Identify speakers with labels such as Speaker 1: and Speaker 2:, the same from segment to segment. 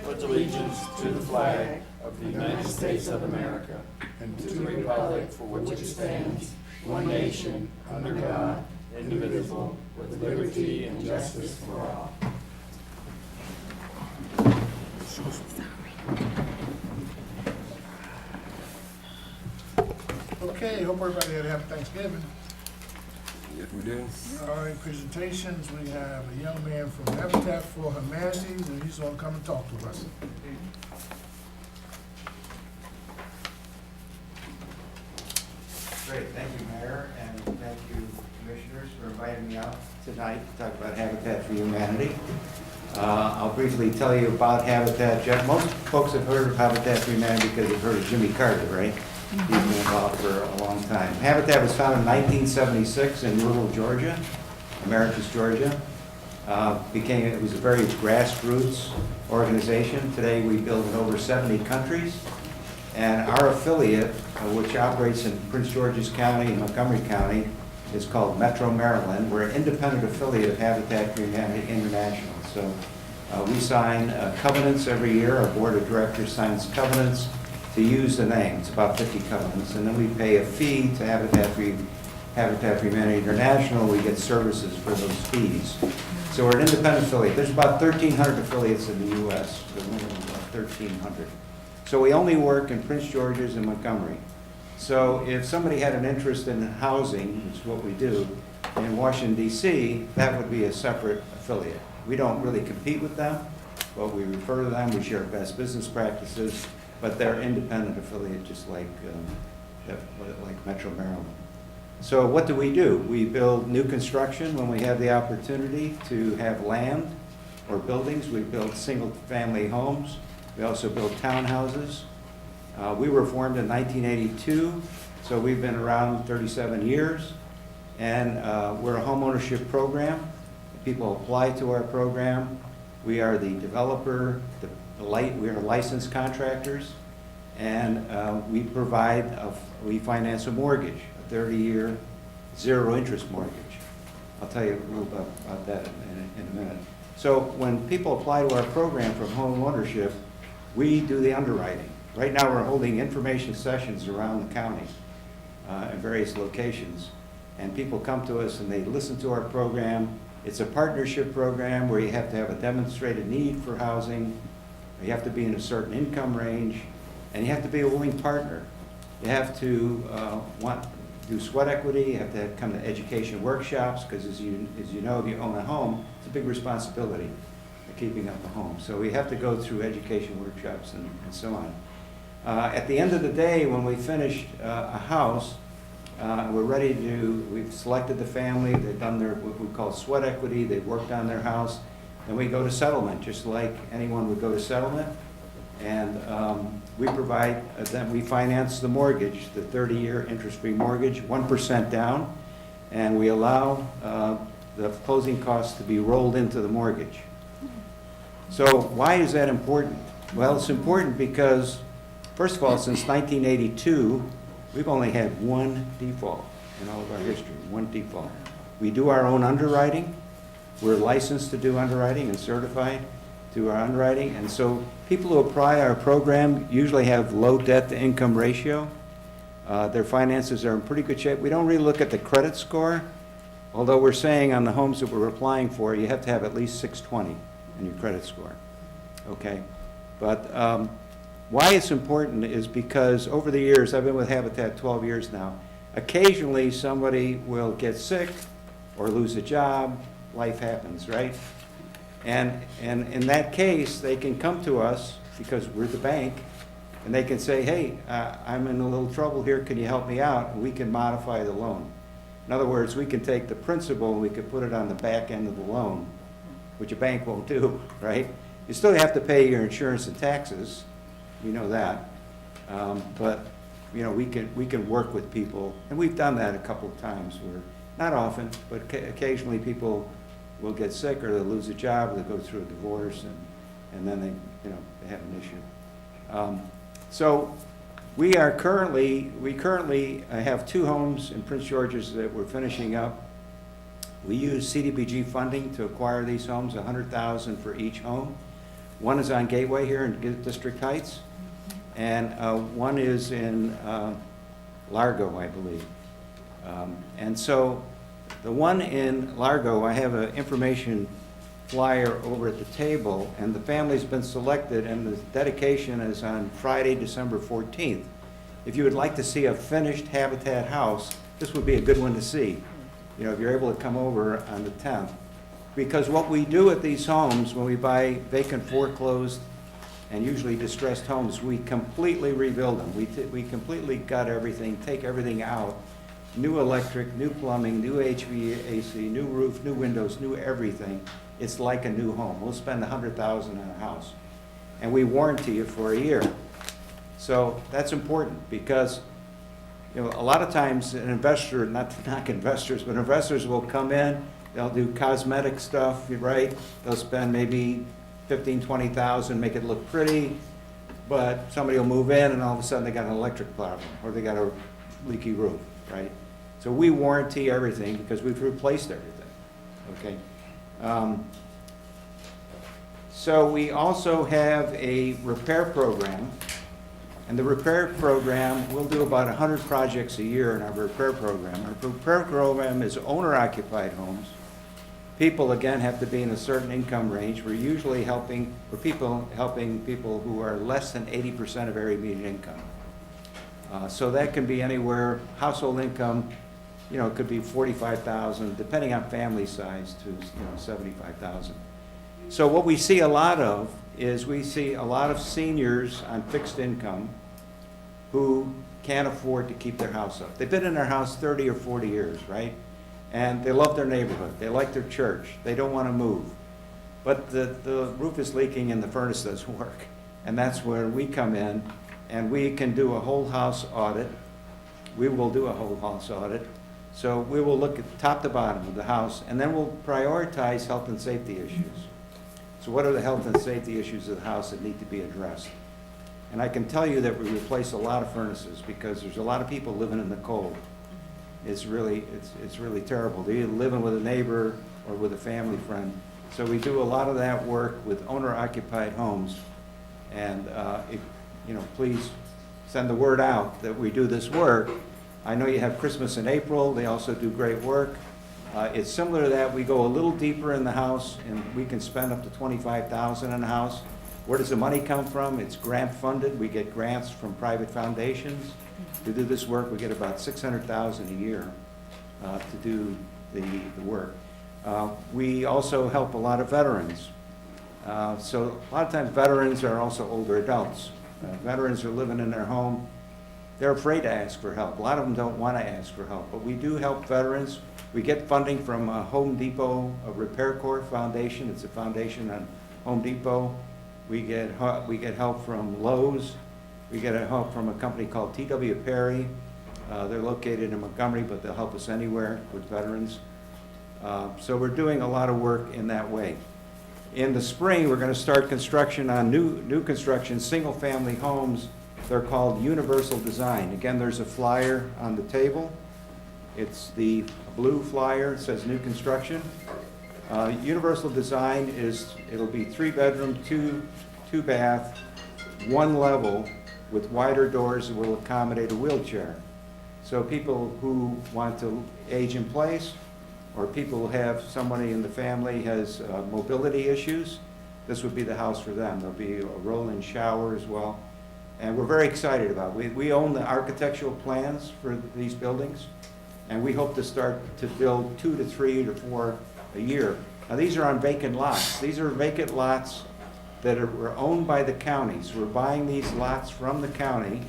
Speaker 1: pledge allegiance to the flag of the United States of America and to the republic for which it stands, one nation, under God, indivisible, with liberty and justice for all.
Speaker 2: Okay, hope everybody had a happy Thanksgiving.
Speaker 3: Yes, we do.
Speaker 2: All right, presentations, we have a young man from Habitat for Humanity, and he's gonna come and talk to us.
Speaker 4: Great, thank you, Mayor, and thank you, Commissioners, for inviting me out tonight to talk about Habitat for Humanity. I'll briefly tell you about Habitat. Most folks have heard of Habitat for Humanity because they've heard of Jimmy Carter, right? He's been involved for a long time. Habitat was founded in 1976 in rural Georgia, Americus, Georgia. It was a very grassroots organization. Today we build in over 70 countries. And our affiliate, which operates in Prince George's County and Montgomery County, is called Metro Maryland. We're an independent affiliate of Habitat for Humanity International. So we sign covenants every year. Our board of directors signs covenants to use the name. It's about 50 covenants. And then we pay a fee to Habitat for Humanity International. We get services for those fees. So we're an independent affiliate. There's about 1,300 affiliates in the U.S. The minimum of about 1,300. So we only work in Prince George's and Montgomery. So if somebody had an interest in housing, which is what we do, in Washington, D.C., that would be a separate affiliate. We don't really compete with them, but we refer to them, we share best business practices, but they're independent affiliate, just like Metro Maryland. So what do? We build new construction when we have the opportunity to have land or buildings. We build single-family homes. We also build townhouses. We were formed in 1982, so we've been around 37 years. And we're a homeownership program. People apply to our program. We are the developer, we are licensed contractors, and we finance a mortgage, a 30-year, zero-interest mortgage. I'll tell you a little bit about that in a minute. So when people apply to our program for home ownership, we do the underwriting. Right now we're holding information sessions around the county in various locations. And people come to us and they listen to our program. It's a partnership program where you have to have a demonstrated need for housing. You have to be in a certain income range. And you have to be a willing partner. You have to do sweat equity. You have to come to education workshops because as you know, if you own a home, it's a big responsibility. Keeping up a home. So we have to go through education workshops and so on. At the end of the day, when we finish a house, we've selected the family, they've done what we call sweat equity, they've worked on their house, then we go to settlement, just like anyone would go to settlement. And we finance the mortgage, the 30-year interest-free mortgage, 1% down, and we allow the closing costs to be rolled into the mortgage. So why is that important? Well, it's important because, first of all, since 1982, we've only had one default in all of our history, one default. We do our own underwriting. We're licensed to do underwriting and certified to do our underwriting. And so people who apply our program usually have low debt-to-income ratio. Their finances are in pretty good shape. We don't really look at the credit score, although we're saying on the homes that we're applying for, you have to have at least 620. And your credit score, okay? But why it's important is because over the years, I've been with Habitat 12 years now, occasionally somebody will get sick or lose a job, life happens, right? And in that case, they can come to us because we're the bank, and they can say, hey, I'm in a little trouble here, can you help me out? And we can modify the loan. In other words, we can take the principal and we can put it on the back end of the loan, which a bank won't do, right? You still have to pay your insurance and taxes, we know that. But you know, we can work with people, and we've done that a couple of times where, not often, but occasionally people will get sick or they'll lose a job, or they'll go through a divorce, and then they have an issue. So we currently have 2 homes in Prince George's that we're finishing up. We use CDBG funding to acquire these homes, $100,000 for each home. One is on Gateway here in District Heights, and one is in Largo, I believe. And so the one in Largo, I have an information flyer over at the table, and the family's been selected, and the dedication is on Friday, December 14th. If you would like to see a finished Habitat house, this would be a good one to see, you know, if you're able to come over on the 10th. Because what we do at these homes, when we buy vacant, foreclosed, and usually distressed homes, we completely rebuild them. We completely gut everything, take everything out. New electric, new plumbing, new HVAC, new roof, new windows, new everything. It's like a new home. We'll spend $100,000 on a house. And we warranty it for a year. So that's important because, you know, a lot of times an investor, not to knock investors, but investors will come in, they'll do cosmetic stuff, right? They'll spend maybe $15,000, $20,000, make it look pretty, but somebody will move in and all of a sudden they got an electric problem or they got a leaky roof, right? So we warranty everything because we've replaced everything, okay? So we also have a repair program, and the repair program, we'll do about 100 projects a year in our repair program. Our repair program is owner-occupied homes. People, again, have to be in a certain income range. We're usually helping people who are less than 80% of area median income. So that can be anywhere, household income, you know, it could be 45,000, depending on family size, to, you know, 75,000. So what we see a lot of is we see a lot of seniors on fixed income who can't afford to keep their house up. They've been in their house 30 or 40 years, right? And they love their neighborhood. They like their church. They don't want to move. But the roof is leaking and the furnace doesn't work. And that's where we come in and we can do a whole house audit. We will do a whole house audit. So we will look at top to bottom of the house, and then we'll prioritize health and safety issues. So what are the health and safety issues of the house that need to be addressed? And I can tell you that we replace a lot of furnaces because there's a lot of people living in the cold. It's really terrible. They're either living with a neighbor or with a family friend. So we do a lot of that work with owner-occupied homes. And you know, please send the word out that we do this work. I know you have Christmas in April. They also do great work. It's similar to that. We go a little deeper in the house, and we can spend up to $25,000 in the house. Where does the money come from? It's grant funded. We get grants from private foundations. To do this work, we get about $600,000 a year to do the work. We also help a lot of veterans. So a lot of times veterans are also older adults. Veterans are living in their home. They're afraid to ask for help. A lot of them don't want to ask for help, but we do help veterans. We get funding from Home Depot, a Repair Corps Foundation. It's a foundation on Home Depot. We get help from Lowe's. We get help from a company called T.W. Perry. They're located in Montgomery, but they'll help us anywhere with veterans. So we're doing a lot of work in that way. In the spring, we're going to start construction on new construction, single-family homes. They're called Universal Design. Again, there's a flyer on the table. It's the blue flyer. It says new construction. Universal Design it'll be 3-bedroom, 2 bath, 1 level with wider doors that will accommodate a wheelchair. So people who want to age in place, or people who have somebody in the family has mobility issues, this would be the house for them. There'll be a roll-in shower as well. And we're very excited about it. We own the architectural plans for these buildings, and we hope to start to build 2 to 3 to 4 a year. Now these are on vacant lots. These are vacant lots that were owned by the counties. We're buying these lots from the county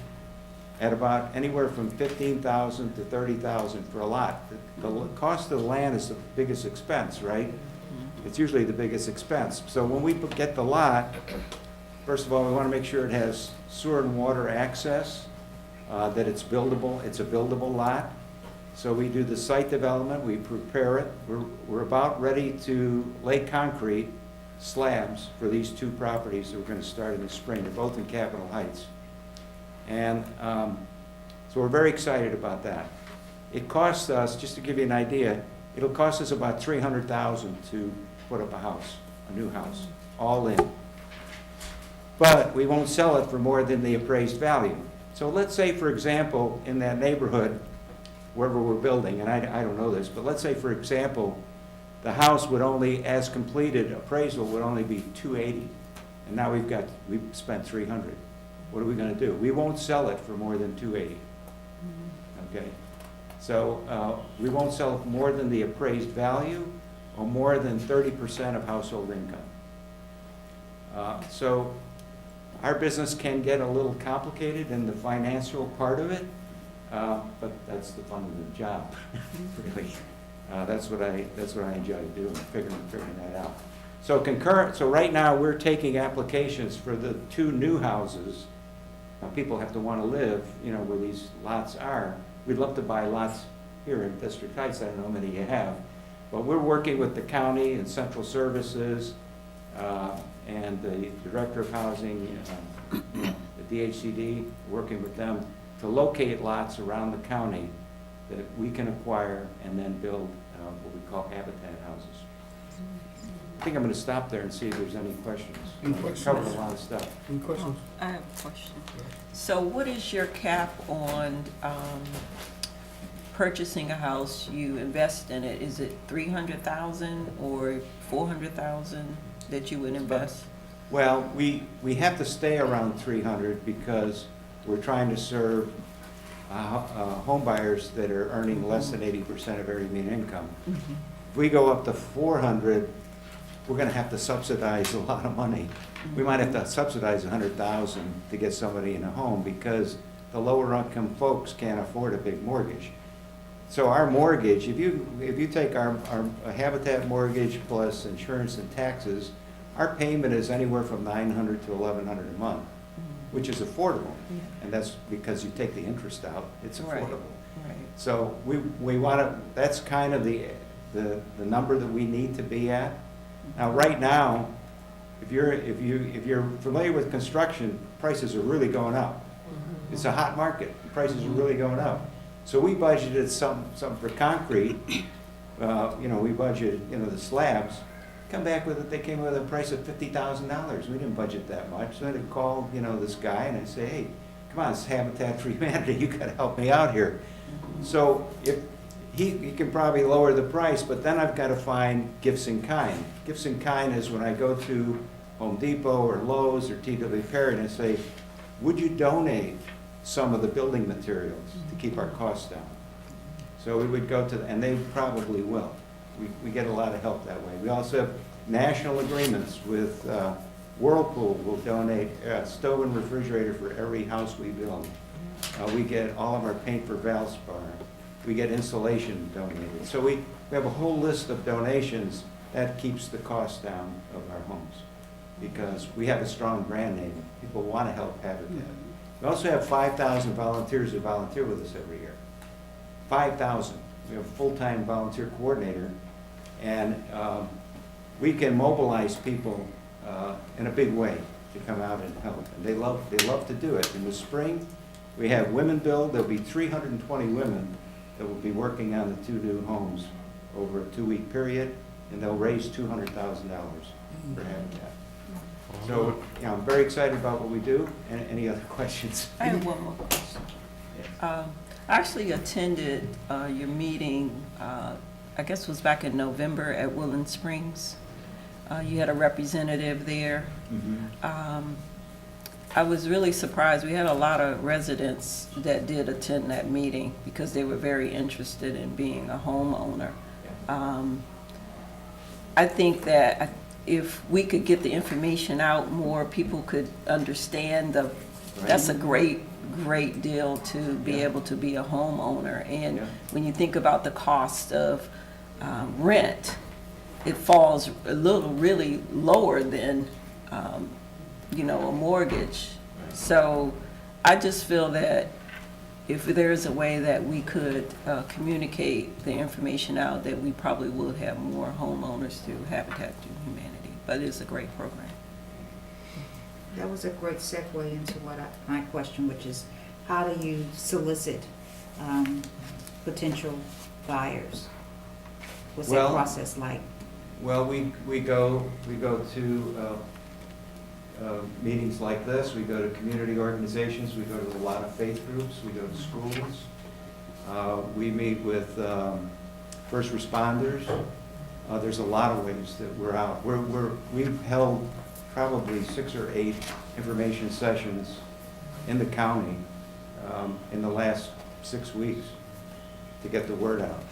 Speaker 4: at about anywhere from $15,000 to $30,000 for a lot. The cost of the land is the biggest expense, right? It's usually the biggest expense. So when we get the lot, first of all, we want to make sure it has sewer and water access, that it's buildable. It's a buildable lot. So we do the site development, we prepare it. We're about ready to lay concrete slabs for these 2 properties that we're going to start in the spring. They're both in Capitol Heights. And so we're very excited about that. It costs us, just to give you an idea, it'll cost us about $300,000 to put up a house, a new house, all in. but we won't sell it for more than the appraised value. So let's say, for example, in that neighborhood, wherever we're building, and I don't know this, but let's say, for example, the house would only, as completed, appraisal would only be 280, and now we've spent 300. What are we gonna do? We won't sell it for more than 280. Okay? So, we won't sell it for more than the appraised value or more than 30% of household income. So, our business can get a little complicated in the financial part of it, but that's the fun of the job, really. That's what I enjoy doing, figuring that out. So right now, we're taking applications for the 2 new houses. Now, people have to want to live, where these lots are. We'd love to buy lots here in District Heights. I don't know how many you have. But we're working with the county and central services, and the Director of Housing, the DHCD, working with them to locate lots around the county that we can acquire and then build what we call habitat houses. I think I'm going to stop there and see if there's any questions.
Speaker 2: Any questions?
Speaker 4: Covered a lot of stuff.
Speaker 2: Any questions?
Speaker 5: I have a question. So what is your cap on purchasing a house? You invest in it, is it 300,000 or 400,000 that you would invest?
Speaker 4: Well, we have to stay around 300 because we're trying to serve home buyers that are earning less than 80% of area median income. If we go up to 400, we're gonna have to subsidize a lot of money. We might have to subsidize 100,000 to get somebody in a home because the lower income folks can't afford a big mortgage. So our mortgage, if you take our Habitat mortgage plus insurance and taxes, our payment is anywhere from $900 to $1,100 a month, which is affordable.
Speaker 5: Yeah.
Speaker 4: And that's because you take the interest out, it's
Speaker 5: Right.
Speaker 4: affordable.
Speaker 5: Right.
Speaker 4: So we want to, that's kind of the number that we need to be at. Now, right now, if you're familiar with construction, prices are really going up. It's a hot market, prices are really going up. So we budgeted something for concrete, we budgeted, the slabs. Come back with it, they came with a price of $50,000. We didn't budget that much. So I'd call, this guy and I'd say, hey, come on, it's Habitat for Humanity, you gotta help me out here. So if he can probably lower the price, but then I've got to find gifts in kind. Gifts in kind is when I go to Home Depot or Lowe's or T.W. Perry and I say, would you donate some of the building materials to keep our costs down? So we would go to, and they probably will. We get a lot of help that way. We also have national agreements with Whirlpool will donate a stove and refrigerator for every house we build. We get all of our paint for Valspar. We get insulation donated. So we have a whole list of donations that keeps the cost down of our homes because we have a strong brand name. People want to help Habitat. We also have 5,000 volunteers who volunteer with us every year. 5,000. We have a full-time volunteer coordinator, and we can mobilize people in a big way to come out and help. And they love to do it. In the spring, we have Women Build. There'll be 320 women that will be working on the 2 new homes over a 2-week period, and they'll raise $200,000 for Habitat. So, I'm very excited about what we do. Any other questions?
Speaker 5: I have one more question. I actually attended your meeting, I guess it was back in November at Woodland Springs. You had a representative there. I was really surprised. We had a lot of residents that did attend that meeting because they were very interested in being a homeowner. I think that if we could get the information out more, people could understand that's a great deal to be able to be a homeowner. And when you think about the cost of rent, it falls a little really lower than a mortgage. So I just feel that if there's a way that we could communicate the information out, that we probably will have more homeowners through Habitat for Humanity. But it's a great program.
Speaker 6: That was a great segue into my question, which is how do you solicit potential buyers? What's that process like?
Speaker 4: Well, we go to meetings like this, we go to community organizations, we go to a lot of faith groups, we go to schools. We meet with first responders. There's a lot of ways that we're out. We've held probably 6 or 8 information sessions in the county in the last 6 weeks to get the word out.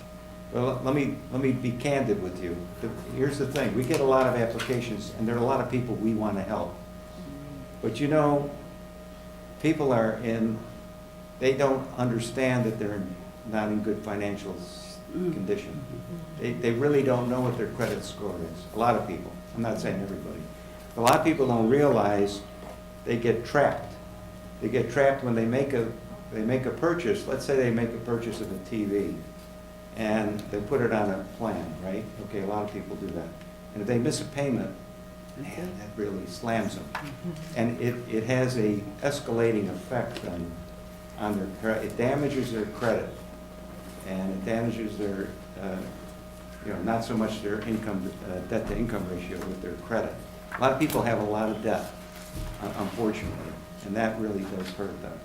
Speaker 4: Well, let me be candid with you. Here's the thing, we get a lot of applications, and there are a lot of people we want to help. But you know, people they don't understand that they're not in good financial condition. They really don't know what their credit score is. A lot of people, I'm not saying everybody. A lot of people don't realize they get trapped. They get trapped when they make a purchase. Let's say they make a purchase of a TV, and they put it on a plan, right? Okay, a lot of people do that. And if they miss a payment, man, that really slams them. And it has a escalating effect on their credit. It damages their credit, and it damages their, not so much their income, debt-to-income ratio, but their credit. A lot of people have a lot of debt, unfortunately, and that really does hurt them.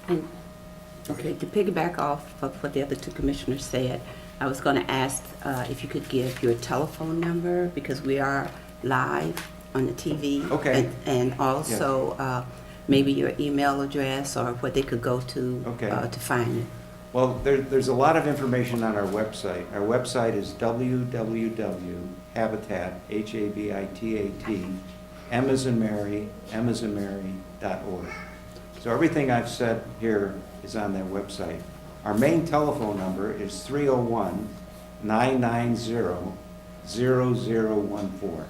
Speaker 7: And, okay, to piggyback off of what the other two commissioners said, I was going to ask if you could give your telephone number, because we are live on the TV.
Speaker 4: Okay.
Speaker 7: And also maybe your email address or what they could go to
Speaker 4: Okay.
Speaker 7: to find it.
Speaker 4: Well, there's a lot of information on our website. Our website is www.habitat, Habitat, M as in Mary, .org. So everything I've said here is on that website. Our main telephone number is 301-990-0014.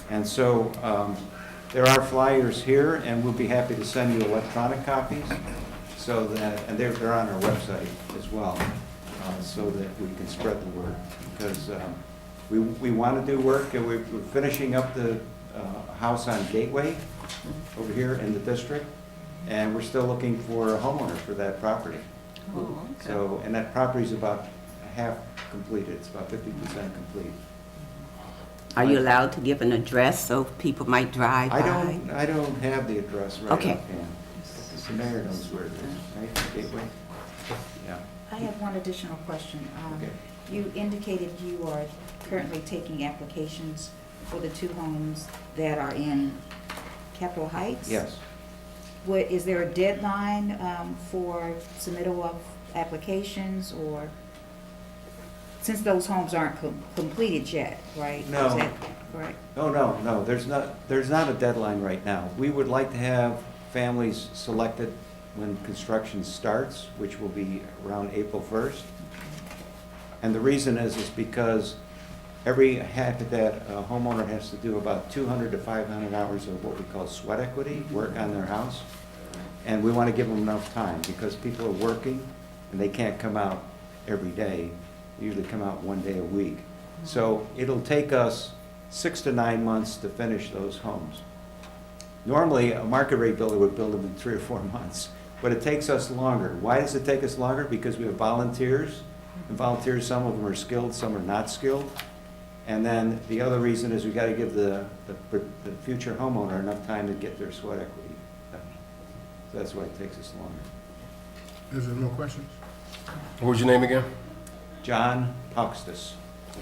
Speaker 4: And so there are flyers here, and we'll be happy to send you electronic copies, so that, and they're on our website as well, so that we can spread the word. Because we want to do work, and we're finishing up the house on Gateway over here in the district, and we're still looking for a homeowner for that property.
Speaker 5: Oh, okay.
Speaker 4: So, and that property's about half completed, it's about 50% complete.
Speaker 7: Are you allowed to give an address so people might drive by?
Speaker 4: I don't have the address right
Speaker 7: Okay.
Speaker 4: offhand. The mayor knows where it is, right, Gateway? Yeah.
Speaker 6: I have one additional question.
Speaker 4: Okay.
Speaker 6: You indicated you are currently taking applications for the 2 homes that are in Capitol Heights?
Speaker 4: Yes.
Speaker 6: Is there a deadline for submittal of applications, or, since those homes aren't completed yet, right?
Speaker 4: No.
Speaker 6: Is that correct?
Speaker 4: No, there's not a deadline right now. We would like to have families selected when construction starts, which will be around April 1st. And the reason is because every Habitat homeowner has to do about 200 to 500 hours of what we call sweat equity, work on their house. And we want to give them enough time, because people are working and they can't come out every day. They usually come out 1 day a week. So it'll take us 6 to 9 months to finish those homes. Normally, a market rate builder would build them in 3 or 4 months, but it takes us longer. Why does it take us longer? Because we have volunteers, and volunteers, some of them are skilled, some are not skilled. And then the other reason is we got to give the future homeowner enough time to get their sweat equity done. So that's why it takes us longer.
Speaker 2: Is there more questions?
Speaker 3: What was your name again?
Speaker 4: John Pauxtus.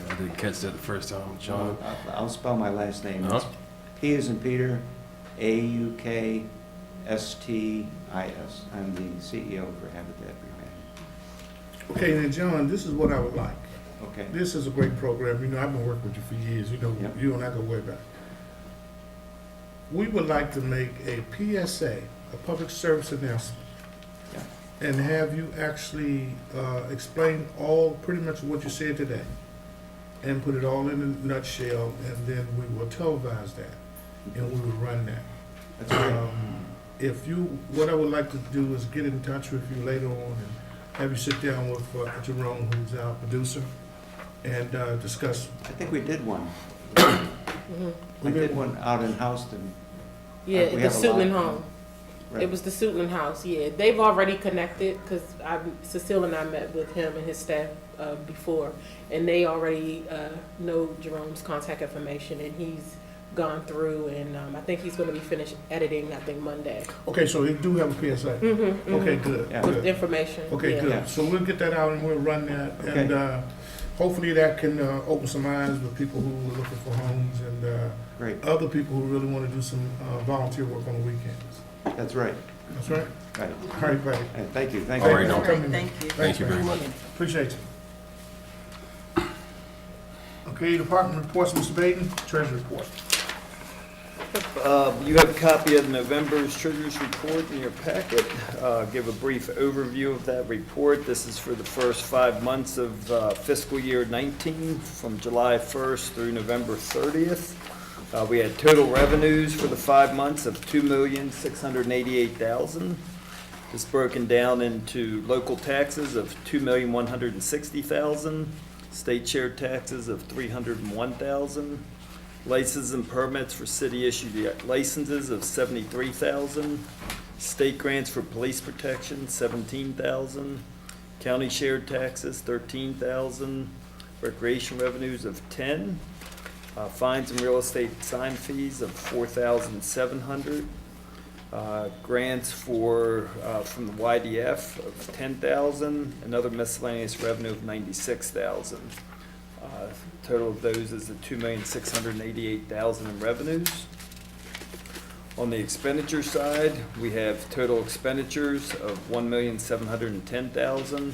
Speaker 3: I didn't catch that the first time. John.
Speaker 4: I'll spell my last name.
Speaker 3: Uh-huh.
Speaker 4: It's P as in Peter, Aukstis. I'm the CEO for Habitat for Humanity.
Speaker 2: Okay, then, John, this is what I would like.
Speaker 4: Okay.
Speaker 2: This is a great program. You know, I've been working with you for years. You know,
Speaker 4: Yep.
Speaker 2: you and I go way back. We would like to make a PSA, a public service announcement,
Speaker 4: Yeah.
Speaker 2: and have you actually explain pretty much what you said today, and put it all in a nutshell, and then we will televise that, and we will run that.
Speaker 4: That's great.
Speaker 2: What I would like to do is get in touch with you later on and have you sit down with Jerome, who's our producer, and discuss.
Speaker 4: I think we did one.
Speaker 8: Mm-hmm.
Speaker 4: We did one out in Houston.
Speaker 8: Yeah,
Speaker 4: We
Speaker 8: the
Speaker 4: have a lot.
Speaker 8: Suitland home.
Speaker 4: Right.
Speaker 8: It was the Suitland house, yeah. They've already connected, because Cecile and I met with him and his staff before, and they already know Jerome's contact information, and he's gone through, and I think he's going to be finished editing, I think, Monday.
Speaker 2: Okay, so they do have a PSA? Okay, good.
Speaker 4: Yeah.
Speaker 8: With
Speaker 2: good.
Speaker 8: information.
Speaker 2: Okay,
Speaker 8: yeah.
Speaker 2: good.
Speaker 4: Yeah.
Speaker 2: So we'll get that out and we'll run that.
Speaker 4: Okay.
Speaker 2: And hopefully that can open some eyes with people who are looking for homes and
Speaker 4: Great,
Speaker 2: other people who really want to do some volunteer work on the weekends.
Speaker 4: that's right.
Speaker 2: That's right.
Speaker 4: Right.
Speaker 2: All right, buddy.
Speaker 4: Thank you, thank
Speaker 3: All
Speaker 4: you.
Speaker 3: right,
Speaker 2: Thank you for
Speaker 3: no.
Speaker 2: coming.
Speaker 5: Thank you.
Speaker 3: Thank you very much.
Speaker 2: Appreciate you. Okay, department reports, Mr. Baden, treasury report.
Speaker 1: You have a copy of November's Treasurer's Report in your packet. Give a brief overview of that report. This is for the first 5 months of fiscal year 19, from July 1st through November 30th. We had total revenues for the 5 months of $2,688,000. This broken down into local taxes of $2,160,000, state share taxes of $301,000, licenses and permits for city-issued licenses of $73,000, state grants for police protection, $17,000, county shared taxes, $13,000, recreation revenues of $10,000, fines and real estate sign fees of $4,700, grants for, from the YDF of $10,000, and other miscellaneous revenue of $96,000. Total of those is the $2,688,000 in revenues. On the expenditure side, we have total expenditures of $1,710,000,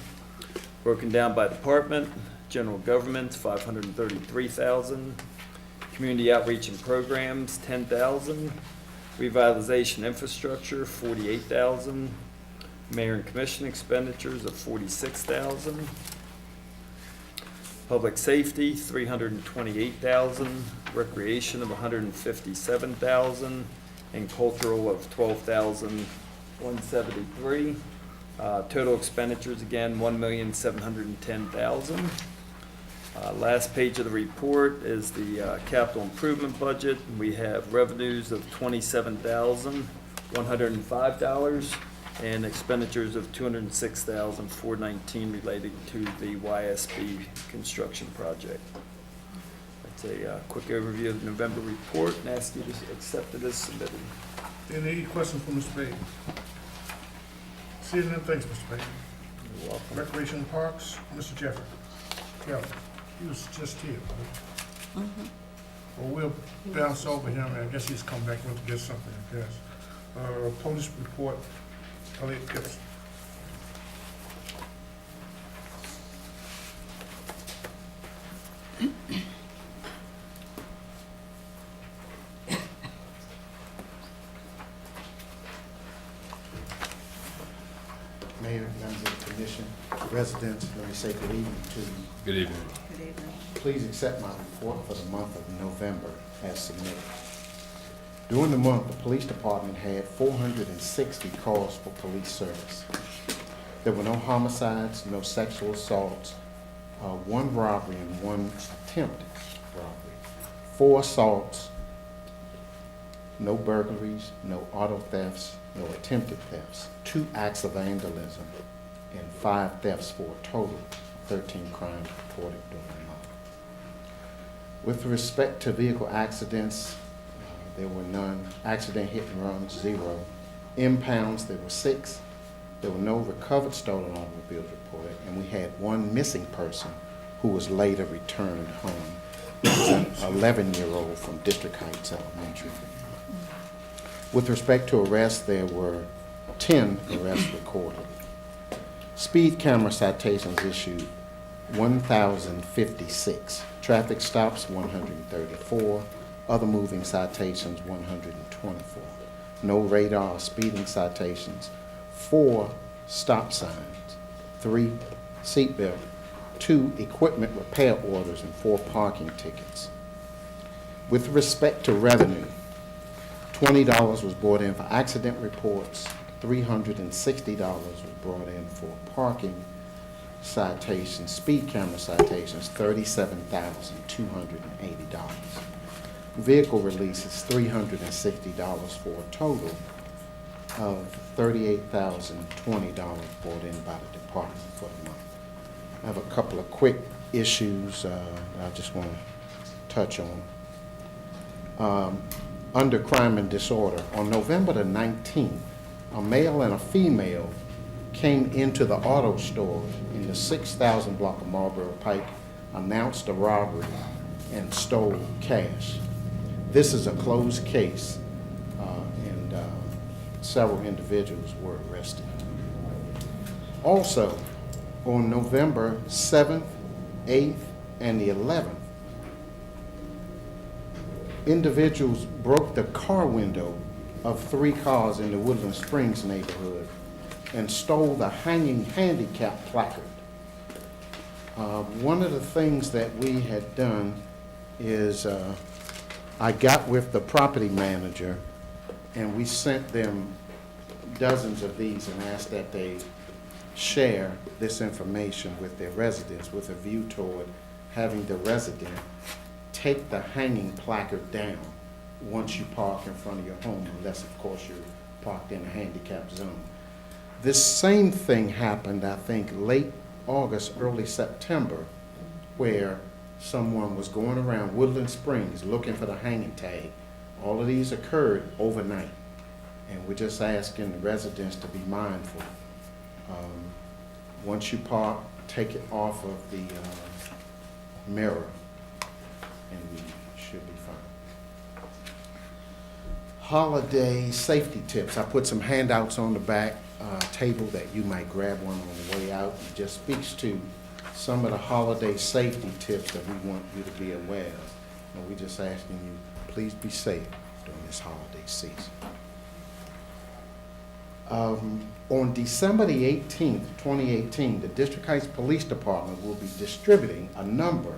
Speaker 1: broken down by department. General government, $533,000. Community outreach and programs, $10,000. Revitalization infrastructure, $48,000. Mayor and commission expenditures of $46,000. Public safety, $328,000. Recreation of $157,000. And cultural of $12,173. Total expenditures, again, $1,710,000. Last page of the report is the capital improvement budget. We have revenues of $27,105 and expenditures of $206,419 relating to the YSB construction project. That's a quick overview of the November report, and ask you to accept it as submitted.
Speaker 2: Any questions for Mr. Baden? Seeing none, thanks, Mr. Baden.
Speaker 1: You're welcome.
Speaker 2: Recreation and Parks, Mr. Jeffrey. Kelly, he was just here. Right? Well, we'll bounce over him, and I guess he's come back to get something, I guess. Police report, Elliot Gibbs.
Speaker 9: Mayor, members of the commission, residents, let me say good evening to you.
Speaker 3: Good evening.
Speaker 6: Good evening.
Speaker 9: Please accept my report for the month of November as submitted. During the month, the police department had 460 calls for police service. There were no homicides, no sexual assaults, one robbery and one attempted robbery, 4 assaults, no burglaries, no auto thefts, no attempted thefts, 2 acts of vandalism, and 5 thefts for a total of 13 crimes reported during the month. With respect to vehicle accidents, there were none. Accident hit and runs, 0. Impounds, there were 6. There were no recovered stolen automobiles reported, and we had 1 missing person who was later returned home. It was an 11-year-old from District Heights Elementary. With respect to arrests, there were 10 arrests recorded. Speed camera citations issued, 1,056. Traffic stops, 134. Other moving citations, 124. No radar or speeding citations. 4 stop signs. 3 seatbelt. 2 equipment repair orders and 4 parking tickets. With respect to revenue, $20 was brought in for accident reports, $360 was brought in for parking citations, speed camera citations, $37,280. Vehicle releases, $360 for a total of $38,020 brought in by the department for the month. I have a couple of quick issues I just want to touch on. under crime and disorder. On November the 19th, a male and a female came into the auto store in the 6,000 block of Marlboro Pike, announced a robbery, and stole cash. This is a closed case, and several individuals were arrested. Also, on November 7th, 8th, and the 11th, individuals broke the car window of 3 cars in the Woodland Springs neighborhood and stole the hanging handicap placard. One of the things that we had done is I got with the property manager and we sent them dozens of these and asked that they share this information with their residents with a view toward having the resident take the hanging placard down once you park in front of your home, unless of course you're parked in a handicap zone. This same thing happened, I think, late August, early September, where someone was going around Woodland Springs looking for the hanging tag. All of these occurred overnight, and we're just asking the residents to be mindful. Once you park, take it off of the mirror, and we should be fine. Holiday safety tips. I put some handouts on the back table that you might grab one on the way out. It just speaks to some of the holiday safety tips that we want you to be aware of. And we're just asking you, please be safe during this holiday season. On December the 18th, 2018, the District Heights Police Department will be distributing a number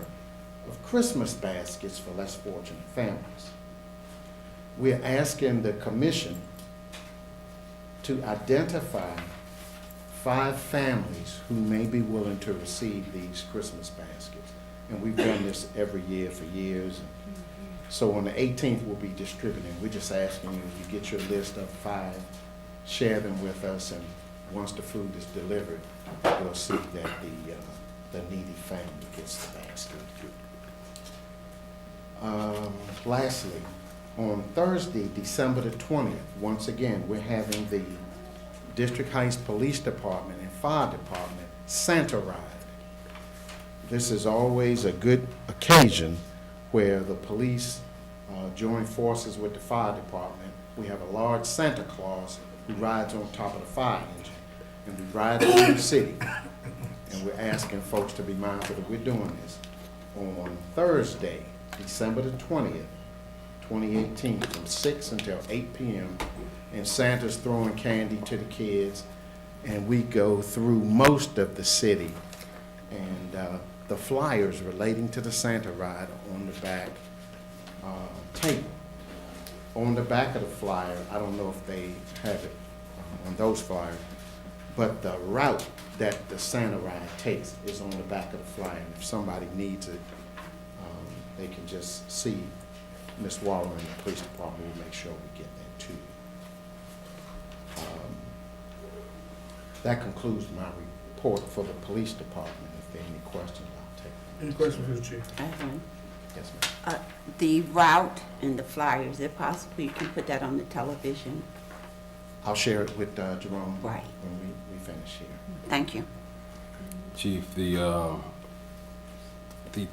Speaker 9: of Christmas baskets for less fortunate families. We're asking the commission to identify 5 families who may be willing to receive these Christmas baskets. And we've done this every year for years. So on the 18th, we'll be distributing. We're just asking you, if you get your list of 5, share them with us, and once the food is delivered, we'll see that the needy family gets the basket. Lastly, on Thursday, December the 20th, once again, we're having the District Heights Police Department and Fire Department Santa Ride. This is always a good occasion where the police join forces with the fire department. We have a large Santa Claus who rides on top of the fire engine, and we ride through the city. And we're asking folks to be mindful that we're doing this on Thursday, December the 20th, 2018, from 6 until 8 p.m. And Santa's throwing candy to the kids, and we go through most of the city. And the flyers relating to the Santa ride are on the back table. On the back of the flyer, I don't know if they have it on those flyers, but the route that the Santa ride takes is on the back of the flyer. And if somebody needs it, they can just see Ms. Waller and the police department. We'll make sure we get that to you. That concludes my report for the police department. If there are any questions, I'll take them.
Speaker 2: Any questions for the chief?
Speaker 7: I have one.
Speaker 9: Yes, ma'am.
Speaker 7: The route and the flyers, if possible, you can put that on the television.
Speaker 9: I'll share it with Jerome
Speaker 7: Right.
Speaker 9: when we finish here.
Speaker 7: Thank you.
Speaker 3: Chief, the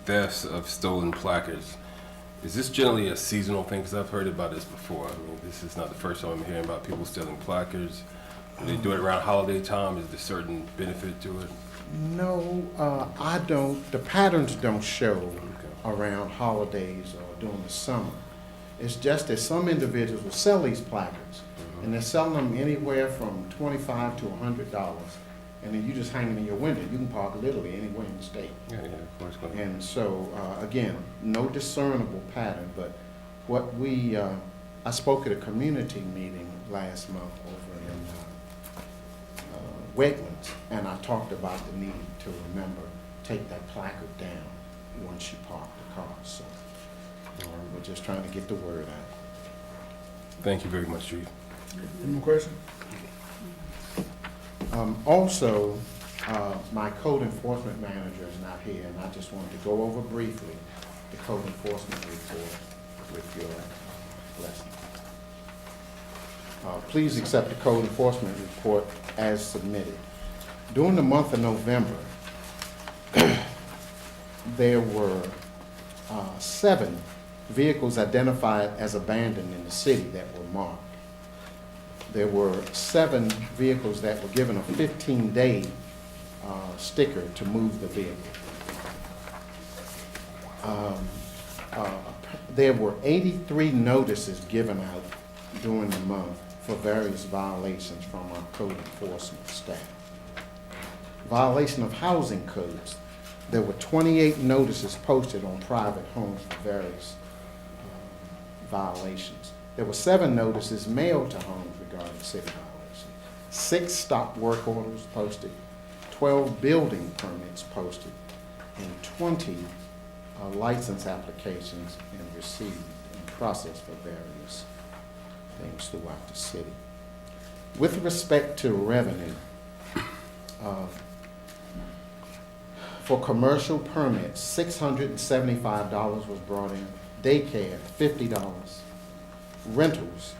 Speaker 3: thefts of stolen placards, is this generally a seasonal thing? Because I've heard about this before. I mean, this is not the first time I'm hearing about people stealing placards. Do they do it around holiday time? Is there certain benefit to it?
Speaker 9: No, I don't. The patterns don't show around holidays or during the summer. It's just that some individuals will sell these placards, and they're selling them anywhere from $25 to $100, and then you just hang them in your window. You can park literally anywhere in the state.
Speaker 3: Yeah, of course.
Speaker 9: And so, again, no discernible pattern, but what we, I spoke at a community meeting last month over in Wegmans, and I talked about the need to remember, take that placard down once you park the car. So we're just trying to get the word out.
Speaker 3: Thank you very much, Chief.
Speaker 2: Any more questions?
Speaker 9: Also, my code enforcement manager is not here, and I just wanted to go over briefly the code enforcement report with your blessing. Please accept the code enforcement report as submitted. During the month of November, there were 7 vehicles identified as abandoned in the city that were marked. There were 7 vehicles that were given a 15-day sticker to move the vehicle. There were 83 notices given out during the month for various violations from our code enforcement staff. Violation of housing codes. There were 28 notices posted on private homes for various violations. There were 7 notices mailed to homes regarding city violations. 6 stop work orders posted, 12 building permits posted, and 20 license applications and received and processed for various things throughout the city. With respect to revenue, for commercial permits, $675 was brought in. Daycare, $50. Rentals,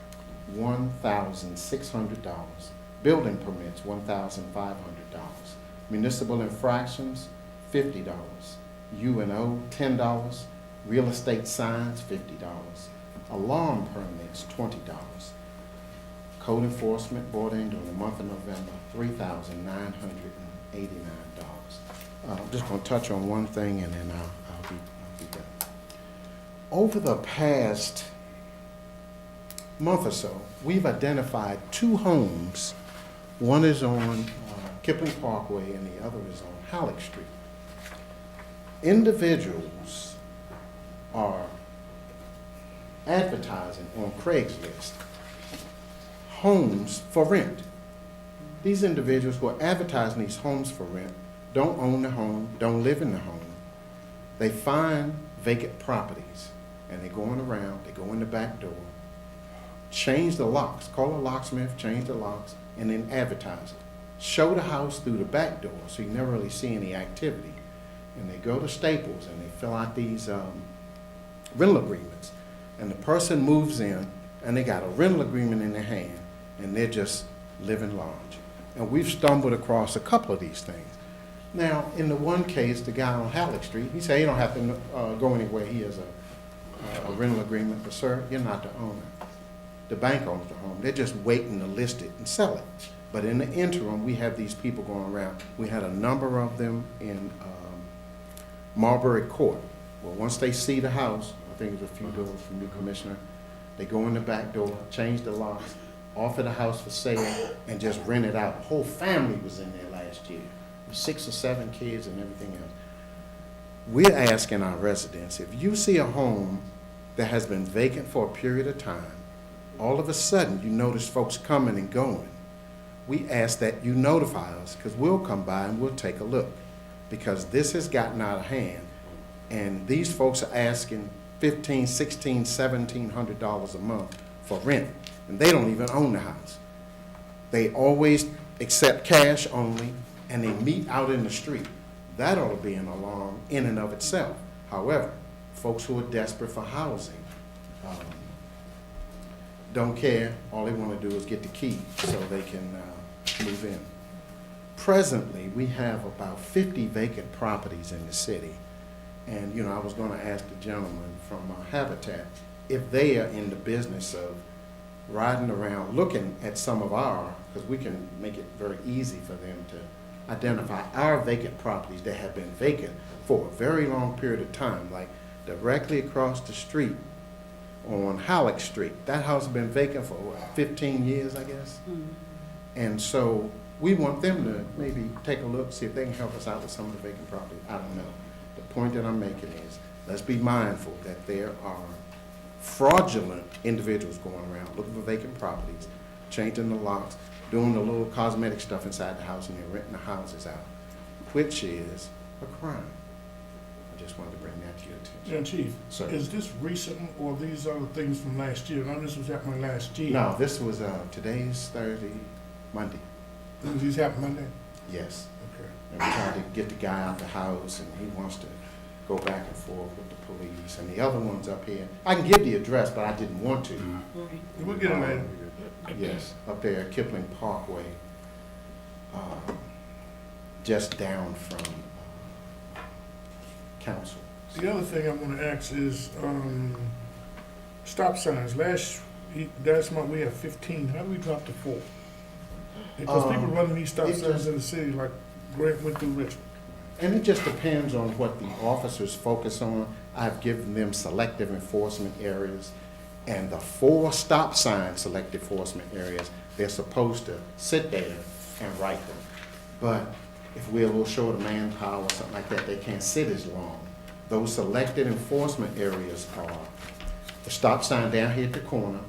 Speaker 9: $1,600. Building permits, $1,500. Municipal infractions, $50. U&O, $10. Real estate signs, $50. Alarm permits, $20. Code enforcement brought in during the month of November, $3,989. I'm just going to touch on one thing and then I'll be done. Over the past month or so, we've identified 2 homes. One is on Kipling Parkway and the other is on Halleck Street. Individuals are advertising on Craigslist homes for rent. These individuals who are advertising these homes for rent don't own the home, don't live in the home. They find vacant properties and they're going around, they go in the back door, change the locks, call a locksmith, change the locks, and then advertise it. Show the house through the back door so you never really see any activity. And they go to Staples and they fill out these rental agreements. And the person moves in and they got a rental agreement in their hand and they're just living large. And we've stumbled across a couple of these things. Now, in the one case, the guy on Halleck Street, he said he don't have to go anywhere. He has a rental agreement, but sir, you're not the owner. The bank owns the home. They're just waiting to list it and sell it. But in the interim, we have these people going around. We had a number of them in Marbury Court. Well, once they see the house, I think there's a few doors from new commissioner, they go in the back door, change the locks, offer the house for sale, and just rent it out. The whole family was in there last year. 6 or 7 kids and everything else. We're asking our residents, if you see a home that has been vacant for a period of time, all of a sudden you notice folks coming and going, we ask that you notify us because we'll come by and we'll take a look because this has gotten out of hand and these folks are asking $1,500, $1,600, $1,700 a month for rent and they don't even own the house. They always accept cash only and they meet out in the street. That ought to be an alarm in and of itself. However, folks who are desperate for housing don't care. All they want to do is get the key so they can move in. Presently, we have about 50 vacant properties in the city. And, you know, I was going to ask the gentleman from Habitat if they are in the business of riding around looking at some of our, because we can make it very easy for them to identify our vacant properties that have been vacant for a very long period of time, like directly across the street on Halleck Street. That house has been vacant for what, 15 years, I guess? Mm-hmm. And so we want them to maybe take a look, see if they can help us out with some of the vacant property. I don't know. The point that I'm making is, let's be mindful that there are fraudulent individuals going around looking for vacant properties, changing the locks, doing the little cosmetic stuff inside the house, and they're renting the houses out, which is a crime. I just wanted to bring that to your attention.
Speaker 2: And Chief,
Speaker 9: Sir.
Speaker 2: is this recent or these other things from last year? I know this was happening last year.
Speaker 9: No, this was, today's Thursday, Monday.
Speaker 2: These happened Monday?
Speaker 9: Yes.
Speaker 2: Okay.
Speaker 9: And we tried to get the guy out the house, and he wants to go back and forth with the police, and the other ones up here, I can give the address, but I didn't want to.
Speaker 2: We'll get it later.
Speaker 9: Yes, up there at Kipling Parkway, just down from Council.
Speaker 2: The other thing I want to ask is, stop signs. Last month we had 15. How do we drop to 4? Because people running these stop
Speaker 9: it
Speaker 2: signs
Speaker 9: just-
Speaker 2: in the city like Grant went through Richmond.
Speaker 9: And it just depends on what the officers focus on. I've given them selective enforcement areas, and the 4 stop sign selective enforcement areas, they're supposed to sit there and write them. But if we're a little short of manpower or something like that, they can't sit as long. Those selected enforcement areas are the stop sign down here at the corner,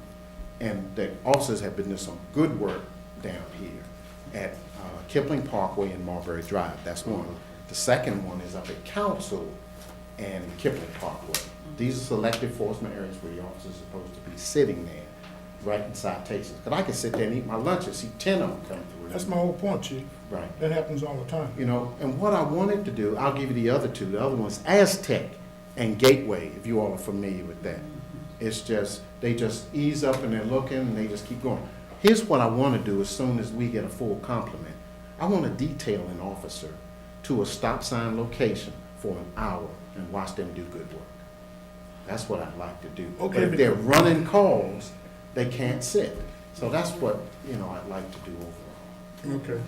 Speaker 9: and the officers have been doing some good work down here at Kipling Parkway and Marbury Drive. That's one. The second one is up at Council and Kipling Parkway. These are selected enforcement areas where the officers are supposed to be sitting there, writing citations. Because I can sit there and eat my lunch and see 10 of them come through.
Speaker 2: That's my whole point, Chief.
Speaker 9: Right.
Speaker 2: That happens all the time.
Speaker 9: You know, and what I wanted to do, I'll give you the other two. The other one's Aztec and Gateway, if you all are familiar with that. It's just, they just ease up and they're looking and they just keep going. Here's what I want to do as soon as we get a full complement. I want to detail an officer to a stop sign location for an hour and watch them do good work. That's what I'd like to do.
Speaker 2: Okay,
Speaker 9: But if they're running calls, they can't sit. So that's what, you know, I'd like to do overall.
Speaker 2: Okay.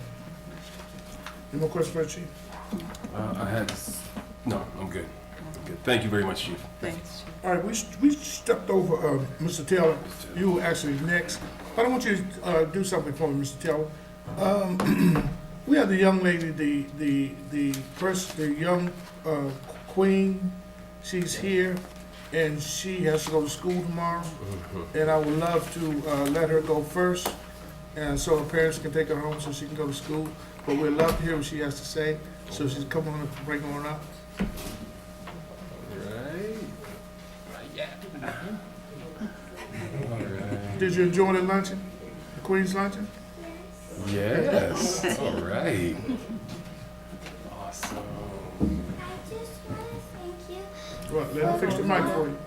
Speaker 2: Any more questions for the Chief?
Speaker 3: No, I'm good. I'm good. Thank you very much, Chief.
Speaker 5: Thanks.
Speaker 2: All right, we stepped over, Mr. Taylor. You were actually next. But I want you to do something for me, Mr. Taylor. We have the young lady, the young queen. She's here, and she has to go to school tomorrow. And I would love to let her go first, and so her parents can take her home so she can go to school. But we'd love to hear what she has to say. So she's coming on and bring her on up. Did you enjoy the luncheon? The Queen's luncheon?
Speaker 3: Yes. All right. Awesome.
Speaker 10: I just want to thank you.
Speaker 2: Right, let her fix the mic for you.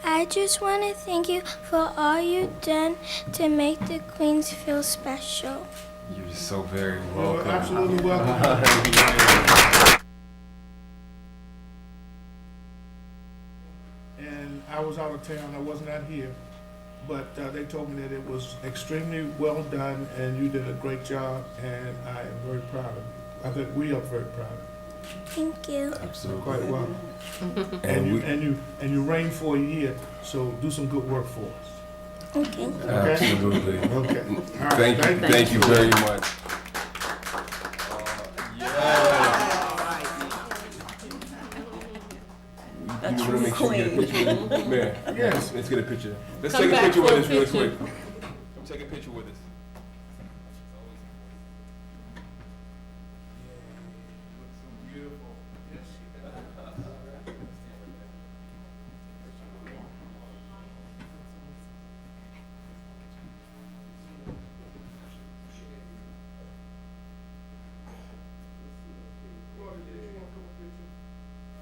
Speaker 10: I just want to thank you for all you've done to make the Queens feel special.
Speaker 3: You're so very
Speaker 2: Well,
Speaker 3: welcome.
Speaker 2: absolutely welcome. And I was out of town, I wasn't out here, but they told me that it was extremely well done and you did a great job, and I am very proud of you. I think we are very proud of you.
Speaker 10: Thank you.
Speaker 2: You're
Speaker 3: Absolutely.
Speaker 2: quite welcome.
Speaker 3: And
Speaker 2: And you reigned for a year, so do some good work for us.
Speaker 10: Okay.
Speaker 3: Absolutely.
Speaker 2: Okay. All right,
Speaker 3: Thank you very much.
Speaker 5: A
Speaker 3: You wanna
Speaker 5: true
Speaker 3: make sure we get a
Speaker 5: queen.
Speaker 3: picture? Mayor,
Speaker 2: Yes.
Speaker 3: let's get a picture. Let's
Speaker 8: Come
Speaker 3: take a
Speaker 8: back
Speaker 3: picture
Speaker 8: for
Speaker 3: with
Speaker 8: a
Speaker 3: us really
Speaker 8: picture.
Speaker 3: quick. Come take a picture with us.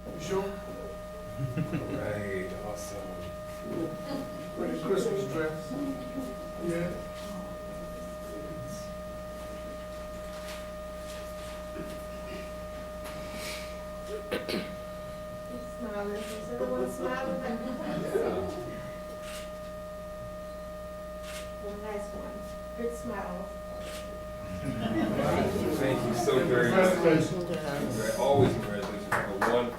Speaker 2: You sure?
Speaker 3: Right, awesome.
Speaker 2: Pretty Christmas dress. Yeah.
Speaker 3: Thank you so very much.
Speaker 2: Congratulations.
Speaker 3: Always congratulations. Have a wonderful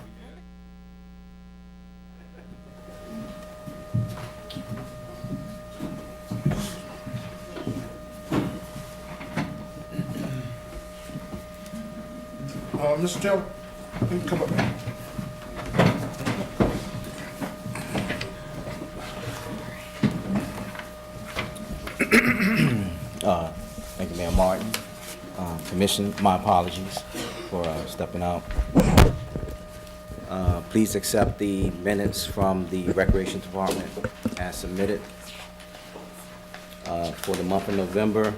Speaker 2: Mr. Taylor, you can come up.
Speaker 11: Thank you, Mayor Martin. Commission, my apologies for stepping out. Please accept the minutes from the Recreation Department as submitted. For the month of November,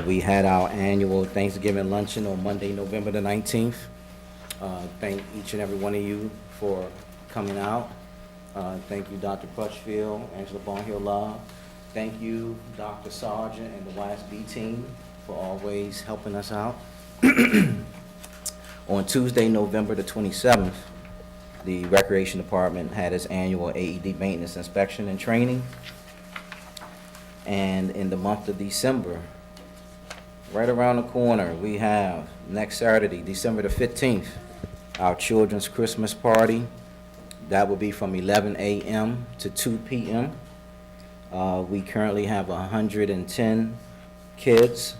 Speaker 11: we had our annual Thanksgiving luncheon on Monday, November the 19th. Thank each and every one of you for coming out. Thank you, Dr. Crutchfield, Angela Bonhill Love. Thank you, Dr. Sargent and the YSB team for always helping us out. On Tuesday, November the 27th, the Recreation Department had its annual AED maintenance inspection and training. And in the month of December, right around the corner, we have next Saturday, December the 15th, our children's Christmas party. That will be from 11 a.m. to 2 p.m. We currently have 110 kids.